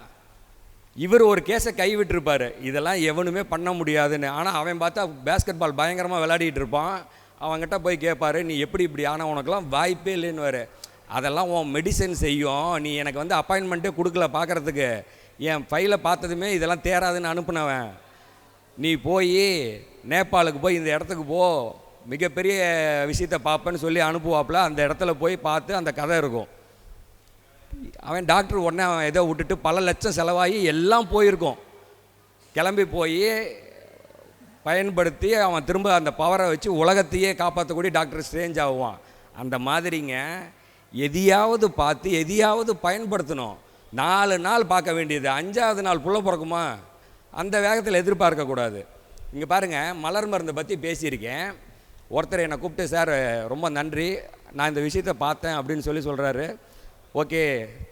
இவர் ஒரு கேஸை கைவிட்டிருப்பார், இதெல்லாம் எவனுமே பண்ண முடியாதுன்னு. ஆனால் அவன் பார்த்தா பேஸ்கெட் பால் பயங்கரமாக விளையாடிட்டு இருப்பான். அவங்ககிட்ட போய் கேட்பார், நீ எப்படி இப்படி ஆனால் உனக்கெல்லாம் வாய்ப்பே இல்லைன்னு. அதெல்லாம் உன் மெடிசன் செய்யும், நீ எனக்கு அப்பாயின்மெண்ட்டே கொடுக்கல பார்க்குறதுக்கு, என் ஃபைலை பார்த்ததுமே இதெல்லாம் தேராதுன்னு அனுப்புனவன். நீ போய் நேபாளுக்கு போய் இந்த இடத்துக்கு போ, மிகப்பெரிய விஷயத்தை பார்ப்பேன்னு சொல்லி அனுப்புவாப்பில். அந்த இடத்துல போய் பார்த்து அந்த கதை இருக்கும். அவன் டாக்டர் உடனே அவன் ஏதோ விட்டுட்டு பல லட்சம் செலவாகி எல்லாம் போயிருக்கும். கிளம்பி போய் பயன்படுத்தி அவன் திரும்ப அந்த பவரை வச்சு உலகத்தையே காப்பாற்றக்கூடிய டாக்டர் ஸ்ட்ரேஞ்ச் ஆகுவான். அந்த மாதிரிங்க, எதையாவது பார்த்து எதையாவது பயன்படுத்தணும். 4 நாள் பார்க்க வேண்டியது 5ஆவது நாள் புள்ள பிறக்குமா, அந்த வேகத்தில் எதிர்பார்க்கக்கூடாது. இங்கே பாருங்கள், மலர் மருந்தை பற்றி பேசியிருக்கேன். ஒருத்தர் என்னை கூப்பிட்டு, சார் ரொம்ப நன்றி, நான் இந்த விஷயத்தை பார்த்தேன் அப்படின்னு சொல்கிறாரு. ஓகே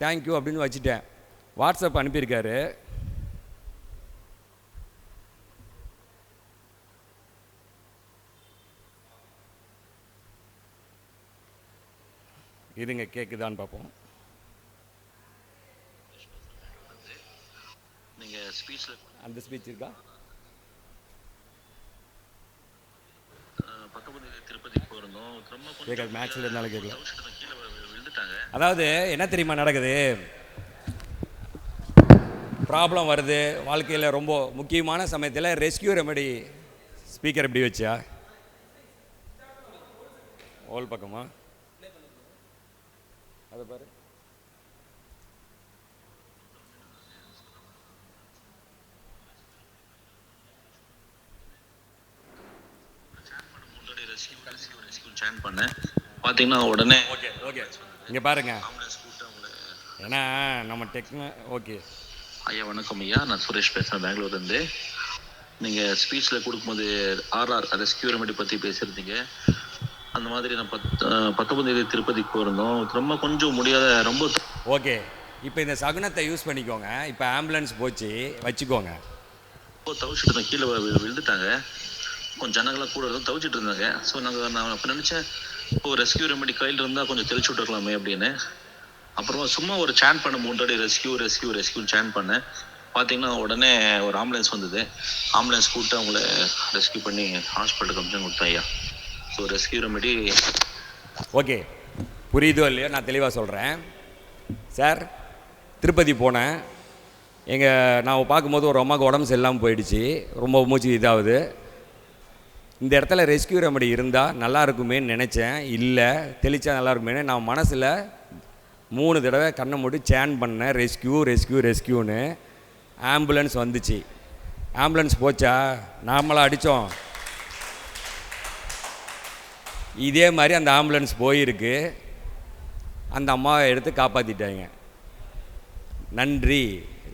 தேங்க்யூ அப்படின்னு வச்சுட்டேன். வாட்ஸ்அப் அனுப்பியிருக்காரு. இருங்க, கேட்குதான்னு பார்ப்போம். நீங்கள் ஸ்பீச்சில் அந்த ஸ்பீச் இருக்கா? பக்கத்து திருப்பதி போயிருந்தோம். ரொம்ப கேட்காது, மேக்ஸில் இருந்தாலும் கேட்கல. கீழே விழுந்துட்டாங்க. அதாவது என்ன தெரியுமா நடக்குது, ப்ராப்ளம் வருது வாழ்க்கையில். ரொம்ப முக்கியமான சமயத்தில் ரெஸ்கியூ ரெமெடி ஸ்பீக்கர் எப்படி வச்சா ஓல் பக்கமா அதை பாரு. சேன் பண்ணேன் பார்த்தீங்கன்னா உடனே ஓகே ஓகே இங்கே பாருங்க, ஏன்னா நம்ம ஓகே. ஐயா வணக்கம் ஐயா, நான் சுரேஷ் பேசுகிறேன் பெங்களூர்லேருந்து. நீங்கள் ஸ்பீச்சில் கொடுக்கும்போது ஆர்ஆர் ரெஸ்கியூ ரெமெடி பற்றி பேசியிருந்தீங்க. அந்த மாதிரி நான் 19 திருப்பதிக்கு போயிருந்தோம். ரொம்ப கொஞ்சம் முடியாத ரொம்ப ஓகே. இப்போ இந்த சகுனத்தை யூஸ் பண்ணிக்கோங்க. இப்போ ஆம்புலன்ஸ் போச்சு வச்சுக்கோங்க. தவிச்சிட்டு இருந்தேன், கீழே விழுந்துட்டாங்க. கொஞ்சம் ஜனங்களாம் கூட இருந்தால் தவிச்சிட்டு இருந்தாங்க. ஸோ நான் அப்போ நினச்சேன், இப்போ ரெஸ்கியூ ரெமெடி கையில் இருந்தால் கொஞ்சம் தெளிச்சு விட்டுருக்கலாமே அப்படின்னு. அப்புறமா சும்மா ஒரு சேன் பண்ண 3 வாட்டி ரெஸ்கியூன்னு சேன் பண்ணேன். பார்த்தீங்கன்னா உடனே ஒரு ஆம்புலன்ஸ் வந்தது. ஆம்புலன்ஸ் கூப்பிட்டு அவங்கள ரெஸ்கியூ பண்ணி ஹாஸ்பிட்டலுக்கு அனுப்பிச்சு கொடுத்தேன் ஐயா. ஸோ ரெஸ்கியூ ரெமெடி ஓகே, புரியுதோ இல்லையோ நான் தெளிவாக சொல்கிறேன் சார். திருப்பதி போனேன். நான் பார்க்கும்போது ஒரு அம்மாவுக்கு உடம்பு சரியில்லாமல் போயிடுச்சு, ரொம்ப மூச்சு இதாகுது. இந்த இடத்துல ரெஸ்கியூ ரெமெடி இருந்தால் நல்லா இருக்குமேன்னு நினச்சேன். இல்லை, தெளிச்சா நல்லா இருக்குமேனு நான் மனசில் 3 தடவை கண்ணை மூடி சேன் பண்ணேன், ரெஸ்கியூன்னு. ஆம்புலன்ஸ் வந்துச்சு. ஆம்புலன்ஸ் போச்சா? நார்மலாக அடித்தோம். இதே மாதிரி அந்த ஆம்புலன்ஸ் போயிருக்கு. அந்த அம்மாவை எடுத்து காப்பாற்றிட்டாங்க. நன்றி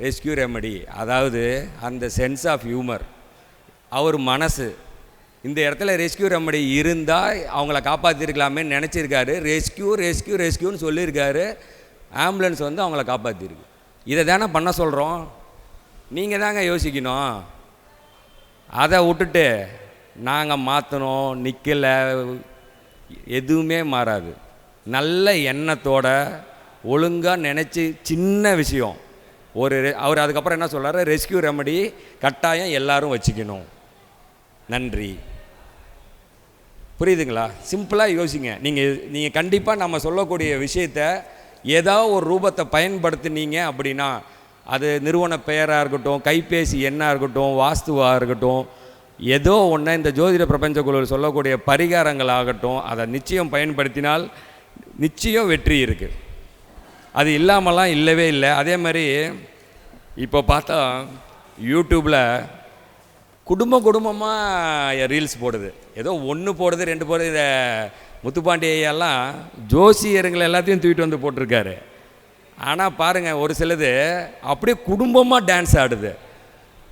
ரெஸ்கியூ ரெமெடி. அதாவது அந்த சென்ஸ் ஆஃப் ஹியூமர், அவர் மனசு. இந்த இடத்துல ரெஸ்கியூ ரெமெடி இருந்தால் அவங்கள காப்பாற்றிருக்கலாமே நினச்சிருக்காரு. ரெஸ்கியூன்னு சொல்லியிருக்காரு. ஆம்புலன்ஸ் வந்து அவங்கள காப்பாற்றிருக்கு. இதை தானே பண்ண சொல்கிறோம். நீங்கள் தாங்க யோசிக்கணும். அதை விட்டுட்டு நாங்கள் மாற்றணும் நிற்கலை, எதுவுமே மாறாது. நல்ல எண்ணத்தோட ஒழுங்காக நினச்சி சின்ன விஷயம் அவர் அதுக்கப்புறம் என்ன சொல்கிறாரு, ரெஸ்கியூ ரெமெடி கட்டாயம் எல்லாரும் வச்சுக்கணும். நன்றி. புரியுதுங்களா? சிம்பிளாக யோசிங்க. நீங்கள் கண்டிப்பாக நம்ம சொல்லக்கூடிய விஷயத்தை ஏதோ ஒரு ரூபத்தை பயன்படுத்தினீங்க அப்படின்னா, அது நிறுவன பெயராக இருக்கட்டும், கைபேசி எண்ணாக இருக்கட்டும், வாஸ்துவாக இருக்கட்டும், ஏதோ ஒன்று இந்த ஜோதிட பிரபஞ்ச குழுவில் சொல்லக்கூடிய பரிகாரங்கள் ஆகட்டும், அதை நிச்சயம் பயன்படுத்தினால் நிச்சயம் வெற்றி இருக்குது. அது இல்லாமலாம் இல்லவே இல்லை. அதே மாதிரி இப்போ பார்த்தா யூடியூப்பில் குடும்பமாக ரீல்ஸ் போடுது. ஏதோ 1 போடுது 2 போடுது. இதை முத்துப்பாண்டியெல்லாம் ஜோசியருங்களை எல்லாத்தையும் தூக்கிட்டு வந்து போட்டிருக்காரு. ஆனால் பாருங்கள், ஒரு சிலது அப்படியே குடும்பமாக டான்ஸ் ஆடுது,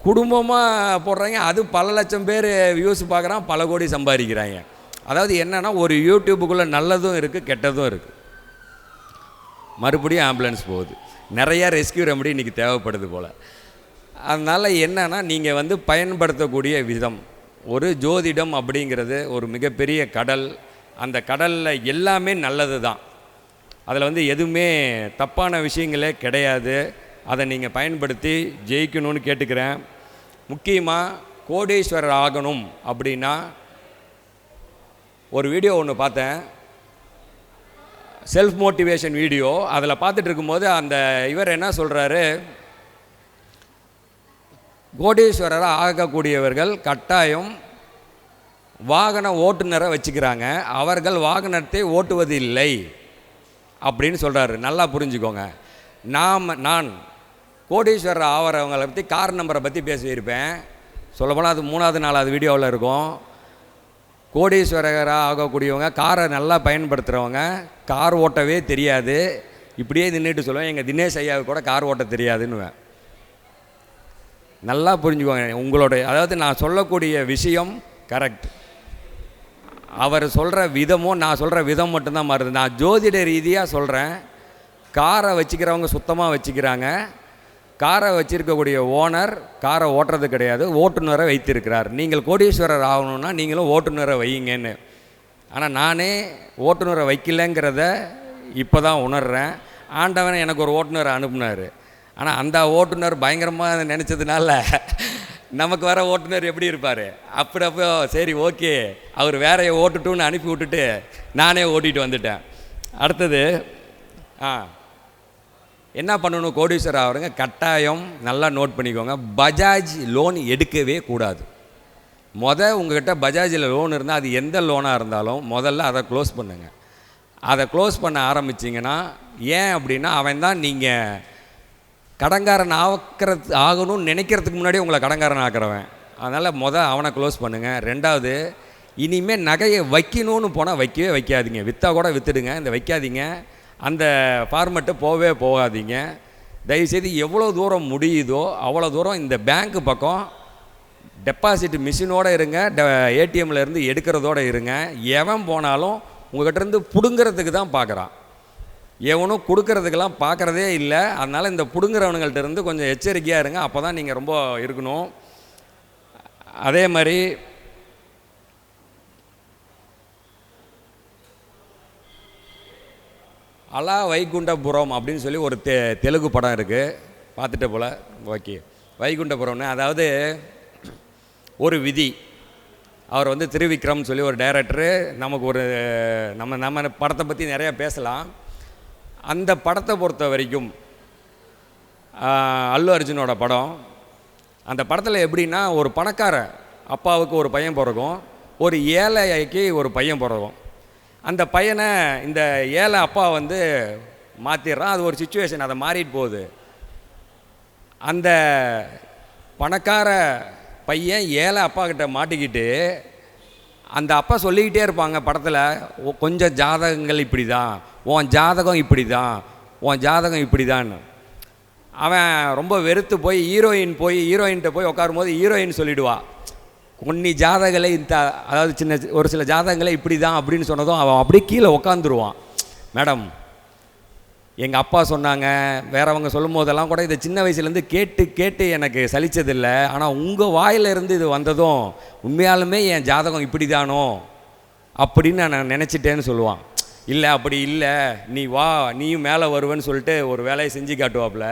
குடும்பமாக போடுறாங்க. அது பல லட்சம் பேர் வியூஸ் பார்க்குறான், பல கோடி சம்பாதிக்கிறாங்க. அதாவது என்னென்னா, ஒரு யூடியூப்புக்குள்ளே நல்லதும் இருக்குது, கெட்டதும் இருக்குது. மறுபடியும் ஆம்புலன்ஸ் போகுது. நிறையா ரெஸ்கியூ ரெமெடி இன்றைக்கி தேவைப்படுது போல். அதனால் என்னென்னா, நீங்கள் வந்து பயன்படுத்தக்கூடிய விதம். ஒரு ஜோதிடம் அப்படிங்கிறது ஒரு மிகப்பெரிய கடல். அந்த கடலில் எல்லாமே நல்லது தான். அதில் வந்து எதுவுமே தப்பான விஷயங்களே கிடையாது. அதை நீங்கள் பயன்படுத்தி ஜெயிக்கணும்னு கேட்டுக்கிறேன். முக்கியமாக கோடீஸ்வரர் ஆகணும் அப்படின்னா, ஒரு வீடியோ ஒன்று பார்த்தேன், செல்ஃப் மோட்டிவேஷன் வீடியோ. அதில் பார்த்துட்டு இருக்கும்போது அந்த இவர் என்ன சொல்கிறாரு, கோடீஸ்வரராக ஆகக்கூடியவர்கள் கட்டாயம் வாகன ஓட்டுநரை வச்சுக்கிறாங்க, அவர்கள் வாகனத்தை ஓட்டுவது இல்லை அப்படின்னு சொல்கிறாரு. நல்லா புரிஞ்சுக்கோங்க. நான் கோடீஸ்வரர் ஆகிறவங்களை பற்றி கார் நம்பரை பற்றி பேசியிருப்பேன். சொல்லப்போனால் அது 3வது 4வது வீடியோவில் இருக்கும். கோடீஸ்வரராக ஆகக்கூடியவங்க காரை நல்லா பயன்படுத்துகிறவங்க, கார் ஓட்டவே தெரியாது. இப்படியே நின்றுட்டு சொல்லுவேன், எங்கள் தினேஷ் ஐயாவுக்கு கூட கார் ஓட்ட தெரியாதுன்னுவேன். நல்லா புரிஞ்சுக்கோங்க. அதாவது நான் சொல்லக்கூடிய விஷயம் கரெக்ட். அவர் சொல்கிற விதமும் நான் சொல்கிற விதம் மட்டும்தான் மாறுது. நான் ஜோதிட ரீதியாக சொல்கிறேன். காரை வச்சுக்கிறவங்க சுத்தமாக வச்சுக்கிறாங்க. காரை வச்சுருக்கக்கூடிய ஓனர் காரை ஓட்டுறது கிடையாது, ஓட்டுநரை வைத்திருக்கிறார். நீங்கள் கோடீஸ்வரர் ஆகணுன்னா நீங்களும் ஓட்டுநரை வையுங்கன்னு. ஆனால் நானே ஓட்டுநரை வைக்கலைங்கிறத இப்போ தான் உணர்கிறேன். ஆண்டவன் எனக்கு ஒரு ஓட்டுநரை அனுப்புனார். ஆனால் அந்த ஓட்டுநர் பயங்கரமாக நினச்சதுனால நமக்கு வர ஓட்டுநர் எப்படி இருப்பார், அப்போ சரி ஓகே அவர் வேறைய ஓட்டுட்டுன்னு அனுப்பி விட்டுட்டு நானே ஓட்டிகிட்டு வந்துட்டேன். அடுத்தது என்ன பண்ணணும், கோடீஸ்வரர் ஆகிறவங்க கட்டாயம் நல்லா நோட் பண்ணிக்கோங்க, பஜாஜ் லோன் எடுக்கவே கூடாது. உங்கள்கிட்ட பஜாஜில் லோன் இருந்தால் அது எந்த லோனாக இருந்தாலும் முதல்ல அதை க்ளோஸ் பண்ணுங்கள். அதை க்ளோஸ் பண்ண ஆரம்பிச்சிங்கன்னா, ஏன் அப்படின்னா அவன் தான் நீங்கள் கடங்காரன் ஆகணும்னு நினைக்கிறதுக்கு முன்னாடி உங்களை கடங்காரன் ஆக்கிறவன். அதனால் அவனை க்ளோஸ் பண்ணுங்கள். 2வது, இனிமேல் நகையை வைக்கணும்னு போனால் வைக்கவே வைக்காதீங்க. விற்றா கூட விற்றுடுங்க, இந்த வைக்காதீங்க. அந்த ஃபார்மெட்டு போகாதீங்க. தயவுசெய்து எவ்வளோ தூரம் முடியுதோ அவ்வளோ தூரம் இந்த பேங்க்கு பக்கம் டெபாசிட் மிஷினோடு இருங்க, ஏடிஎம்மில் இருந்து எடுக்கிறதோடு இருங்க. எவன் போனாலும் உங்கள்கிட்டருந்து பிடுங்கிறதுக்கு தான் பார்க்குறான், எவனும் கொடுக்கறதுக்கெல்லாம் பார்க்குறதே இல்லை. அதனால் இந்த பிடுங்குறவனுங்கள்ட்ட இருந்து கொஞ்சம் எச்சரிக்கையாக இருங்க, அப்போ தான் நீங்கள் ரொம்ப இருக்கணும். அதே மாதிரி அலா வைகுண்டபுரம் அப்படின்னு சொல்லி ஒரு தெலுங்கு படம் இருக்குது, பார்த்துட்ட போல். ஓகே, வைகுண்டபுரம்னு அதாவது ஒரு விதி. அவர் வந்து திருவிக்ரம்னு சொல்லி ஒரு டைரக்டரு, நமக்கு ஒரு நம்ம படத்தை பற்றி நிறையா பேசலாம். அந்த படத்தை பொறுத்த வரைக்கும் அல்லு அர்ஜுனோட படம். அந்த படத்தில் எப்படின்னா, ஒரு பணக்கார அப்பாவுக்கு ஒரு பையன் பிறக்கும், ஒரு ஏழைக்கு ஒரு பையன் பிறக்கும். அந்த பையனை இந்த ஏழை அப்பா வந்து மாற்றிடுறான். அது ஒரு சிச்சுவேஷன், அதை மாறிட்டு போகுது. அந்த பணக்கார பையன் ஏழை அப்பா கிட்ட மாட்டிக்கிட்டு அந்த அப்பா சொல்லிக்கிட்டே இருப்பாங்க படத்தில், கொஞ்சம் ஜாதகங்கள் இப்படி தான், உன் ஜாதகம் இப்படி தான், உன் ஜாதகம் இப்படி தான். அவன் ரொம்ப வெறுத்து போய் ஹீரோயின்கிட்ட போய் உட்காரும்போது ஹீரோயின் சொல்லிவிடுவா, உன்னி ஜாதகங்களை அதாவது ஒரு சில ஜாதகங்களை இப்படி தான் அப்படின்னு சொன்னதும் அவன் அப்படியே கீழே உக்காந்துருவான். மேடம், எங்கள் அப்பா சொன்னாங்க, வேறவங்க சொல்லும் போதெல்லாம் கூட இதை சின்ன வயசுலேருந்து கேட்டு எனக்கு சலித்ததில்லை, ஆனால் உங்கள் வாயிலிருந்து இது வந்ததும் உண்மையாலுமே என் ஜாதகம் இப்படி தானோ அப்படின்னு நான் நினச்சிட்டேன்னு சொல்லுவான். இல்லை அப்படி இல்லை, நீ வா, நீயும் மேலே வருவேன்னு சொல்லிட்டு ஒரு வேலையை செஞ்சு காட்டுவாப்புல.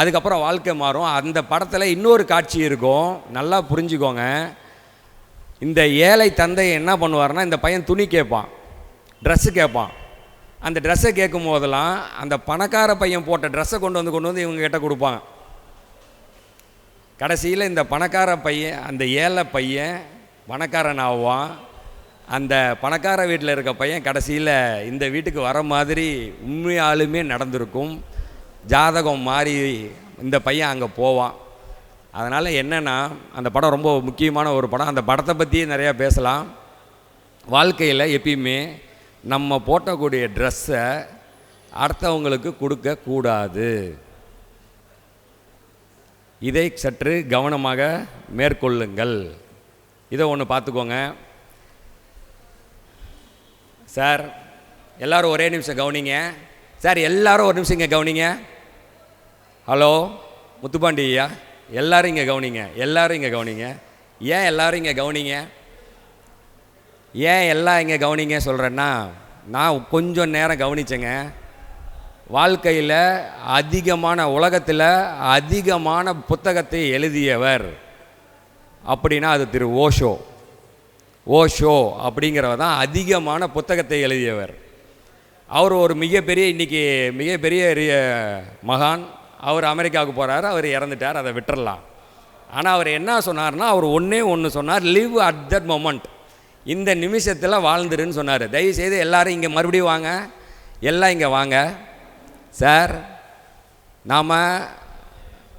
அதுக்கப்புறம் வாழ்க்கை மாறும். அந்த படத்தில் இன்னொரு காட்சி இருக்கும், நல்லா புரிஞ்சுக்கோங்க. இந்த ஏழை தந்தை என்ன பண்ணுவார்னா, இந்த பையன் துணி கேட்பான், ட்ரெஸ்ஸு கேட்பான். அந்த ட்ரெஸ்ஸை கேட்கும் போதெல்லாம் அந்த பணக்கார பையன் போட்ட ட்ரெஸ்ஸை கொண்டு வந்து இவங்க கிட்ட கொடுப்பாங்க. கடைசியில் இந்த பணக்கார பையன், அந்த ஏழை பையன் பணக்காரன் ஆவான். அந்த பணக்கார வீட்டில் இருக்க பையன் கடைசியில் இந்த வீட்டுக்கு வர மாதிரி உண்மையாலுமே நடந்திருக்கும். ஜாதகம் மாறி இந்த பையன் அங்கே போவான். அதனால் என்னென்னா, அந்த படம் ரொம்ப முக்கியமான ஒரு படம். அந்த படத்தை பற்றியே நிறையா பேசலாம். வாழ்க்கையில் எப்பயுமே நம்ம போட்டக்கூடிய ட்ரெஸ்ஸை அடுத்தவங்களுக்கு கொடுக்கக்கூடாது. இதை சற்று கவனமாக மேற்கொள்ளுங்கள். இதை ஒன்று பார்த்துக்கோங்க சார். எல்லோரும் ஒரே நிமிஷம் கவனிங்க சார், எல்லோரும் ஒரு நிமிஷம் இங்கே கவனிங்க. ஹலோ முத்துப்பாண்டி ஐயா, எல்லோரும் இங்கே கவனிங்க, எல்லோரும் இங்கே கவனிங்க. ஏன் எல்லோரும் இங்கே கவனிங்க, ஏன் எல்லாம் இங்கே கவனிங்க சொல்கிறேன்னா, நான் கொஞ்சம் நேரம் கவனித்தேங்க. வாழ்க்கையில் உலகத்தில் அதிகமான புத்தகத்தை எழுதியவர் அப்படின்னா அது திரு ஓஷோ அப்படிங்கிறவர் தான் அதிகமான புத்தகத்தை எழுதியவர். அவர் ஒரு மிகப்பெரிய மகான். அவர் அமெரிக்காவுக்கு போகிறாரு, அவர் இறந்துட்டார், அதை விட்டுறலாம். ஆனால் அவர் என்ன சொன்னார்னா, அவர் ஒன்று சொன்னார், லிவ் அட் தட் மொமெண்ட், இந்த நிமிஷத்தில் வாழ்ந்துருன்னு சொன்னார். தயவுசெய்து எல்லோரும் இங்கே மறுபடியும் வாங்க, எல்லாம் இங்கே வாங்க சார். நாம்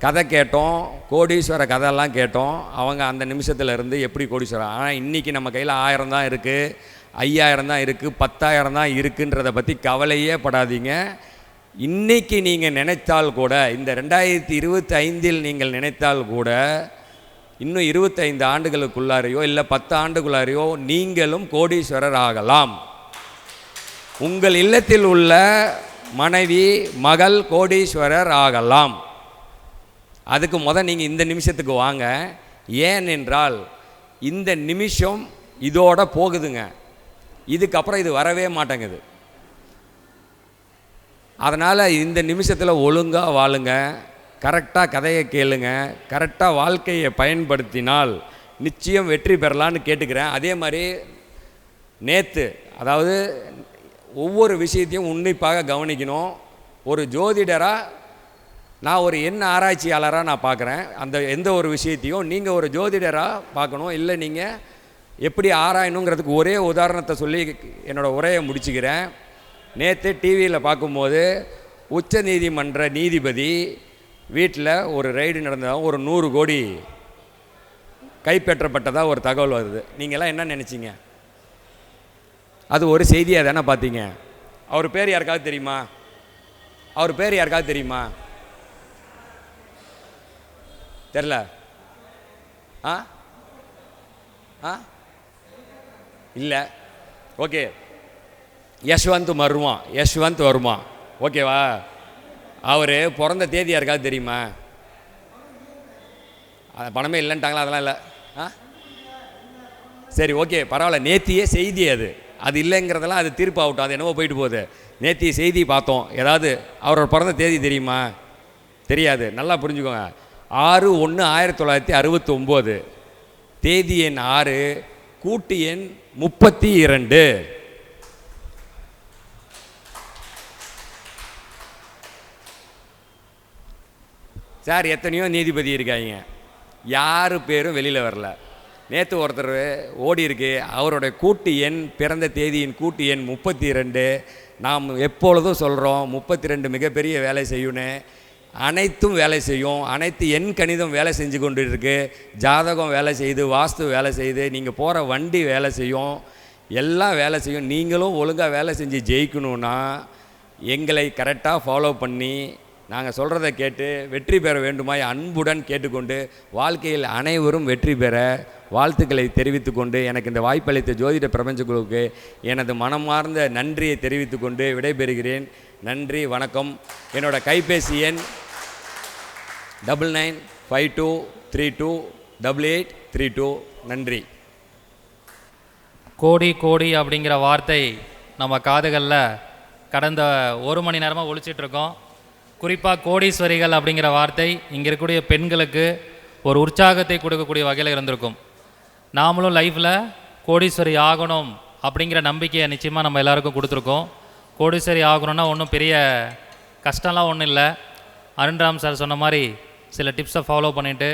கதை கேட்டோம், கோடீஸ்வர கதையெல்லாம் கேட்டோம். அவங்க அந்த நிமிஷத்தில் இருந்து எப்படி கோடீஸ்வரர். ஆனால் இன்றைக்கி நம்ம கையில் 1000 தான் இருக்குது, 5000 தான் இருக்குது, 10,000 தான் இருக்குன்றதை பற்றி கவலையே படாதீங்க. இன்றைக்கி நீங்கள் நினைத்தால் கூட, இந்த 2025 நீங்கள் நினைத்தால் கூட, இன்னும் 25 ஆண்டுகளுக்குள்ளாரையோ இல்லை 10 ஆண்டுக்குள்ளாரையோ நீங்களும் கோடீஸ்வரர் ஆகலாம். உங்கள் இல்லத்தில் உள்ள மனைவி மகள் கோடீஸ்வரர் ஆகலாம். அதுக்கு நீங்கள் இந்த நிமிஷத்துக்கு வாங்க. ஏனென்றால் இந்த நிமிஷம் இதோட போகுதுங்க, இதுக்கப்புறம் இது வரவே மாட்டேங்குது. அதனால் இந்த நிமிஷத்தில் ஒழுங்காக வாழுங்க, கரெக்டாக கதையை கேளுங்க, கரெக்டாக வாழ்க்கையை பயன்படுத்தினால் நிச்சயம் வெற்றி பெறலான்னு கேட்டுக்கிறேன். அதே மாதிரி அதாவது ஒவ்வொரு விஷயத்தையும் உன்னிப்பாக கவனிக்கணும். ஒரு ஜோதிடராக நான் ஒரு ஆராய்ச்சியாளராக நான் பார்க்குறேன். அந்த எந்த ஒரு விஷயத்தையும் நீங்கள் ஒரு ஜோதிடராக பார்க்கணும். இல்லை நீங்கள் எப்படி ஆராயணுங்கிறதுக்கு ஒரே உதாரணத்தை சொல்லி என்னோடய உரையை முடிச்சுக்கிறேன். நேற்று டிவியில் பார்க்கும்போது உச்ச நீதிமன்ற நீதிபதி வீட்டில் ஒரு ரைடு நடந்ததாக ஒரு 100 கோடி கைப்பற்றப்பட்டதாக ஒரு தகவல் வருது. நீங்களாம் என்ன நினச்சிங்க? அது ஒரு செய்தியாக தானே பார்த்தீங்க. அவர் பேர் யாருக்காவது தெரியுமா? அவர் பேர் யாருக்காவது தெரியுமா? தெரில. ஆ ஆ இல்லை. ஓகே, யஷ்வந்த் வர்மா. ஓகேவா? அவர் பிறந்த தேதி யாருக்காவது தெரியுமா? பணமே இல்லைன்ட்டாங்களா? அதெல்லாம் இல்லை. ஆ சரி, ஓகே, பரவாயில்ல. நேத்தியே செய்தி அது இல்லைங்கிறதெல்லாம் அது தீர்ப்பு ஆகட்டும், அது என்னவோ போயிட்டு போகுது. நேத்திய செய்தி பார்த்தோம். ஏதாவது அவரோட பிறந்த தேதி தெரியுமா? தெரியாது. நல்லா புரிஞ்சுக்கோங்க. 6/1/1969, தேதி எண் 6, கூட்டு எண் 32. சார், எத்தனையோ நீதிபதி இருக்காங்க, யார் பேரும் வெளியில் வரல. நேற்று ஒருத்தர் ஓடி இருக்கு, அவருடைய கூட்டு எண், பிறந்த தேதியின் கூட்டு எண் 32. நாம் எப்பொழுதும் சொல்கிறோம் 32 மிகப்பெரிய வேலை செய்யுன்னு. அனைத்தும் வேலை செய்யும். அனைத்து எண் கணிதம் வேலை செஞ்சு கொண்டு இருக்கு. ஜாதகம் வேலை செய்யுது, வாஸ்து வேலை செய்யுது, நீங்கள் போகிற வண்டி வேலை செய்யும், எல்லாம் வேலை செய்யும். நீங்களும் ஒழுங்காக வேலை செஞ்சு ஜெயிக்கணும்னா எங்களை கரெக்டாக ஃபாலோ பண்ணி நாங்கள் சொல்கிறத கேட்டு வெற்றி பெற வேண்டுமாய் அன்புடன் கேட்டுக்கொண்டு, வாழ்க்கையில் அனைவரும் வெற்றி பெற வாழ்த்துக்களை தெரிவித்துக்கொண்டு, எனக்கு இந்த வாய்ப்பளித்த ஜோதிட பிரபஞ்சக்குழுவுக்கு எனது மனமார்ந்த நன்றியை தெரிவித்துக்கொண்டு விடைபெறுகிறேன். நன்றி, வணக்கம். என்னோட கைபேசி எண் 9952328832. நன்றி. கோடி கோடி அப்படிங்கிற வார்த்தை நம்ம காதுகளில் கடந்த 1 மணி நேரமாக ஒழிச்சிட்ருக்கோம். குறிப்பாக கோடீஸ்வரிகள் அப்படிங்கிற வார்த்தை இங்கே இருக்கக்கூடிய பெண்களுக்கு ஒரு உற்சாகத்தை கொடுக்கக்கூடிய வகையில் இருந்திருக்கும். நாமளும் லைஃப்பில் கோடீஸ்வரி ஆகணும் அப்படிங்கிற நம்பிக்கையை நிச்சயமாக நம்ம எல்லாருக்கும் கொடுத்துருக்கோம். கோடீஸ்வரி ஆகணும்னா ஒன்றும் பெரிய கஷ்டம்லாம் ஒன்றும் இல்லை. அருண்ராம் சார் சொன்ன மாதிரி சில டிப்ஸை ஃபாலோ பண்ணிவிட்டு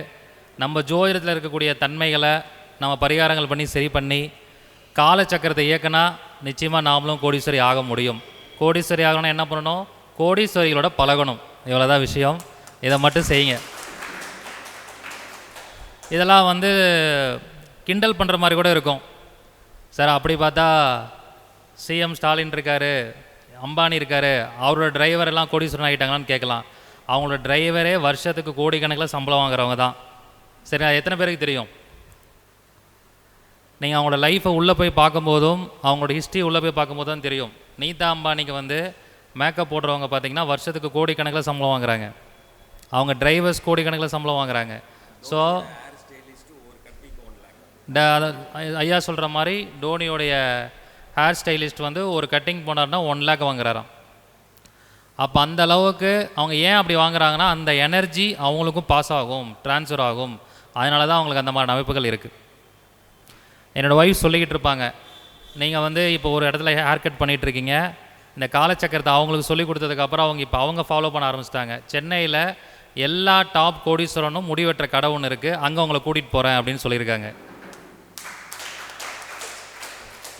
நம்ம ஜோதிடத்தில் இருக்கக்கூடிய தன்மைகளை நம்ம பரிகாரங்கள் பண்ணி சரி பண்ணி காலச்சக்கரத்தை இயக்கினா நிச்சயமாக நாமளும் கோடீஸ்வரி ஆக முடியும். கோடீஸ்வரி ஆகணும்னா என்ன பண்ணணும்? கோடீஸ்வரிகளோட பழகணும். இவ்வளோதான் விஷயம். இதை மட்டும் செய்யுங்க. இதெல்லாம் கிண்டல் பண்ணுற மாதிரி கூட இருக்கும். சார், அப்படி பார்த்தா சிஎம் ஸ்டாலின் இருக்கார், அம்பானி இருக்கார், அவரோட டிரைவர் எல்லாம் கோடீஸ்வரன் ஆகிட்டாங்களான்னு கேட்கலாம். அவங்களோட டிரைவரே வருஷத்துக்கு கோடிக்கணக்கில் சம்பளம் வாங்குறவங்க தான். சரி, அது எத்தனை பேருக்கு தெரியும்? நீங்கள் அவங்களோட லைஃப்பை உள்ளே போய் பார்க்கும்போதும் அவங்களோட ஹிஸ்ட்ரி உள்ளே போய் பார்க்கும்போது தான் தெரியும். நீதா அம்பானிக்கு மேக்கப் போடுறவங்க பார்த்திங்கன்னா வருஷத்துக்கு கோடிக்கணக்கில் சம்பளம் வாங்குறாங்க. அவங்க டிரைவர்ஸ் கோடிக்கணக்கில் சம்பளம் வாங்குறாங்க. ஸோ ஐயா சொல்கிற மாதிரி டோனியோடைய ஹேர் ஸ்டைலிஸ்ட் ஒரு கட்டிங் போனார்னா 1 lakh வாங்குறாராம். அப்போ அந்த அளவுக்கு அவங்க ஏன் அப்படி வாங்குறாங்கன்னா அந்த எனர்ஜி அவங்களுக்கும் பாஸ் ஆகும், ட்ரான்ஸ்ஃபர் ஆகும். அதனால தான் அவங்களுக்கு அந்த மாதிரி அமைப்புகள் இருக்குது. என்னோடய ஒய்ஃப் சொல்லிக்கிட்டு இருப்பாங்க, நீங்கள் இப்போ ஒரு இடத்துல ஹேர் கட் பண்ணிகிட்ருக்கீங்க, இந்த காலச்சக்கரத்தை அவங்களுக்கு சொல்லி கொடுத்ததுக்கப்புறம் அவங்க ஃபாலோ பண்ண ஆரம்பிச்சிட்டாங்க. சென்னையில் எல்லா டாப் கோடீஸ்வரனும் முடிவெற்ற கடை ஒன்று இருக்குது, அங்கே அவங்கள கூட்டிகிட்டு போகிறேன் அப்படின்னு சொல்லியிருக்காங்க.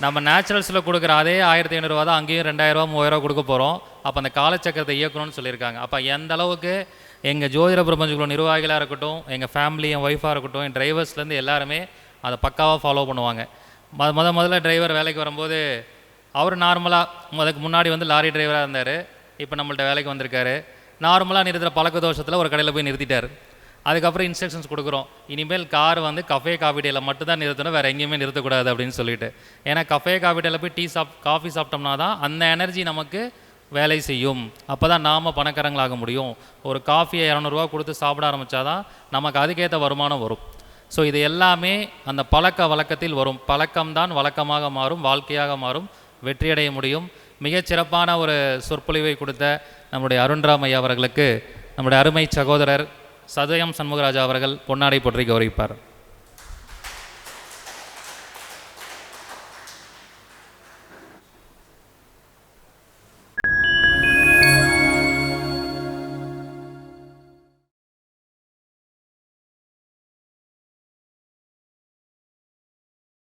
நம்ம நேச்சுரல்ஸில் கொடுக்குற அதே 1500 ரூபா தான் அங்கேயும் 2000 ரூபா 3000 ரூபா கொடுக்க போகிறோம். அப்போ அந்த காலச்சக்கரத்தை இயக்கணும்னு சொல்லியிருக்காங்க. அப்போ எந்த அளவுக்கு எங்கள் ஜோதிட பிரபஞ்சக்குழு நிர்வாகிகளாக இருக்கட்டும், எங்கள் ஃபேமிலி, என் ஒய்ஃபாக இருக்கட்டும், என் டிரைவர்ஸ்லேருந்து எல்லாருமே அதை பக்காவாக ஃபாலோ பண்ணுவாங்க. முதல்ல டிரைவர் வேலைக்கு வரும்போது அவர் நார்மலாக அதுக்கு முன்னாடி லாரி டிரைவராக இருந்தார். இப்போ நம்மள்ட்ட வேலைக்கு வந்திருக்காரு. நார்மலாக நிறுத்துகிற பழக்க தோஷத்தில் ஒரு கடையில் போய் நிறுத்திட்டார். அதுக்கப்புறம் இன்ஸ்ட்ரக்ஷன்ஸ் கொடுக்குறோம், இனிமேல் கார் கஃபே காஃபி டேயில் மட்டும்தான் நிறுத்தணும், வேறு எங்கேயுமே நிறுத்தக்கூடாது அப்படின்னு சொல்லிட்டு. ஏன்னா கஃபே காஃபி டேயில் போய் காஃபி சாப்பிட்டோம்னா தான் அந்த எனர்ஜி நமக்கு வேலை செய்யும். அப்போ தான் நாம் பணக்காரங்களாக முடியும். ஒரு காஃபியை 200 ரூபா கொடுத்து சாப்பிட ஆரம்பித்தா தான் நமக்கு அதுக்கேற்ற வருமானம் வரும். ஸோ இது எல்லாமே அந்த பழக்க வழக்கத்தில் வரும். பழக்கம்தான் வழக்கமாக மாறும், வாழ்க்கையாக மாறும், வெற்றியடைய முடியும். மிகச்சிறப்பான ஒரு சொற்பொழிவை கொடுத்த நம்முடைய அருண்ராம் ஐயா அவர்களுக்கு நம்முடைய அருமை சகோதரர் சதயம் சண்முகராஜா அவர்கள் பொன்னாடை போற்றி கௌரவிப்பார்.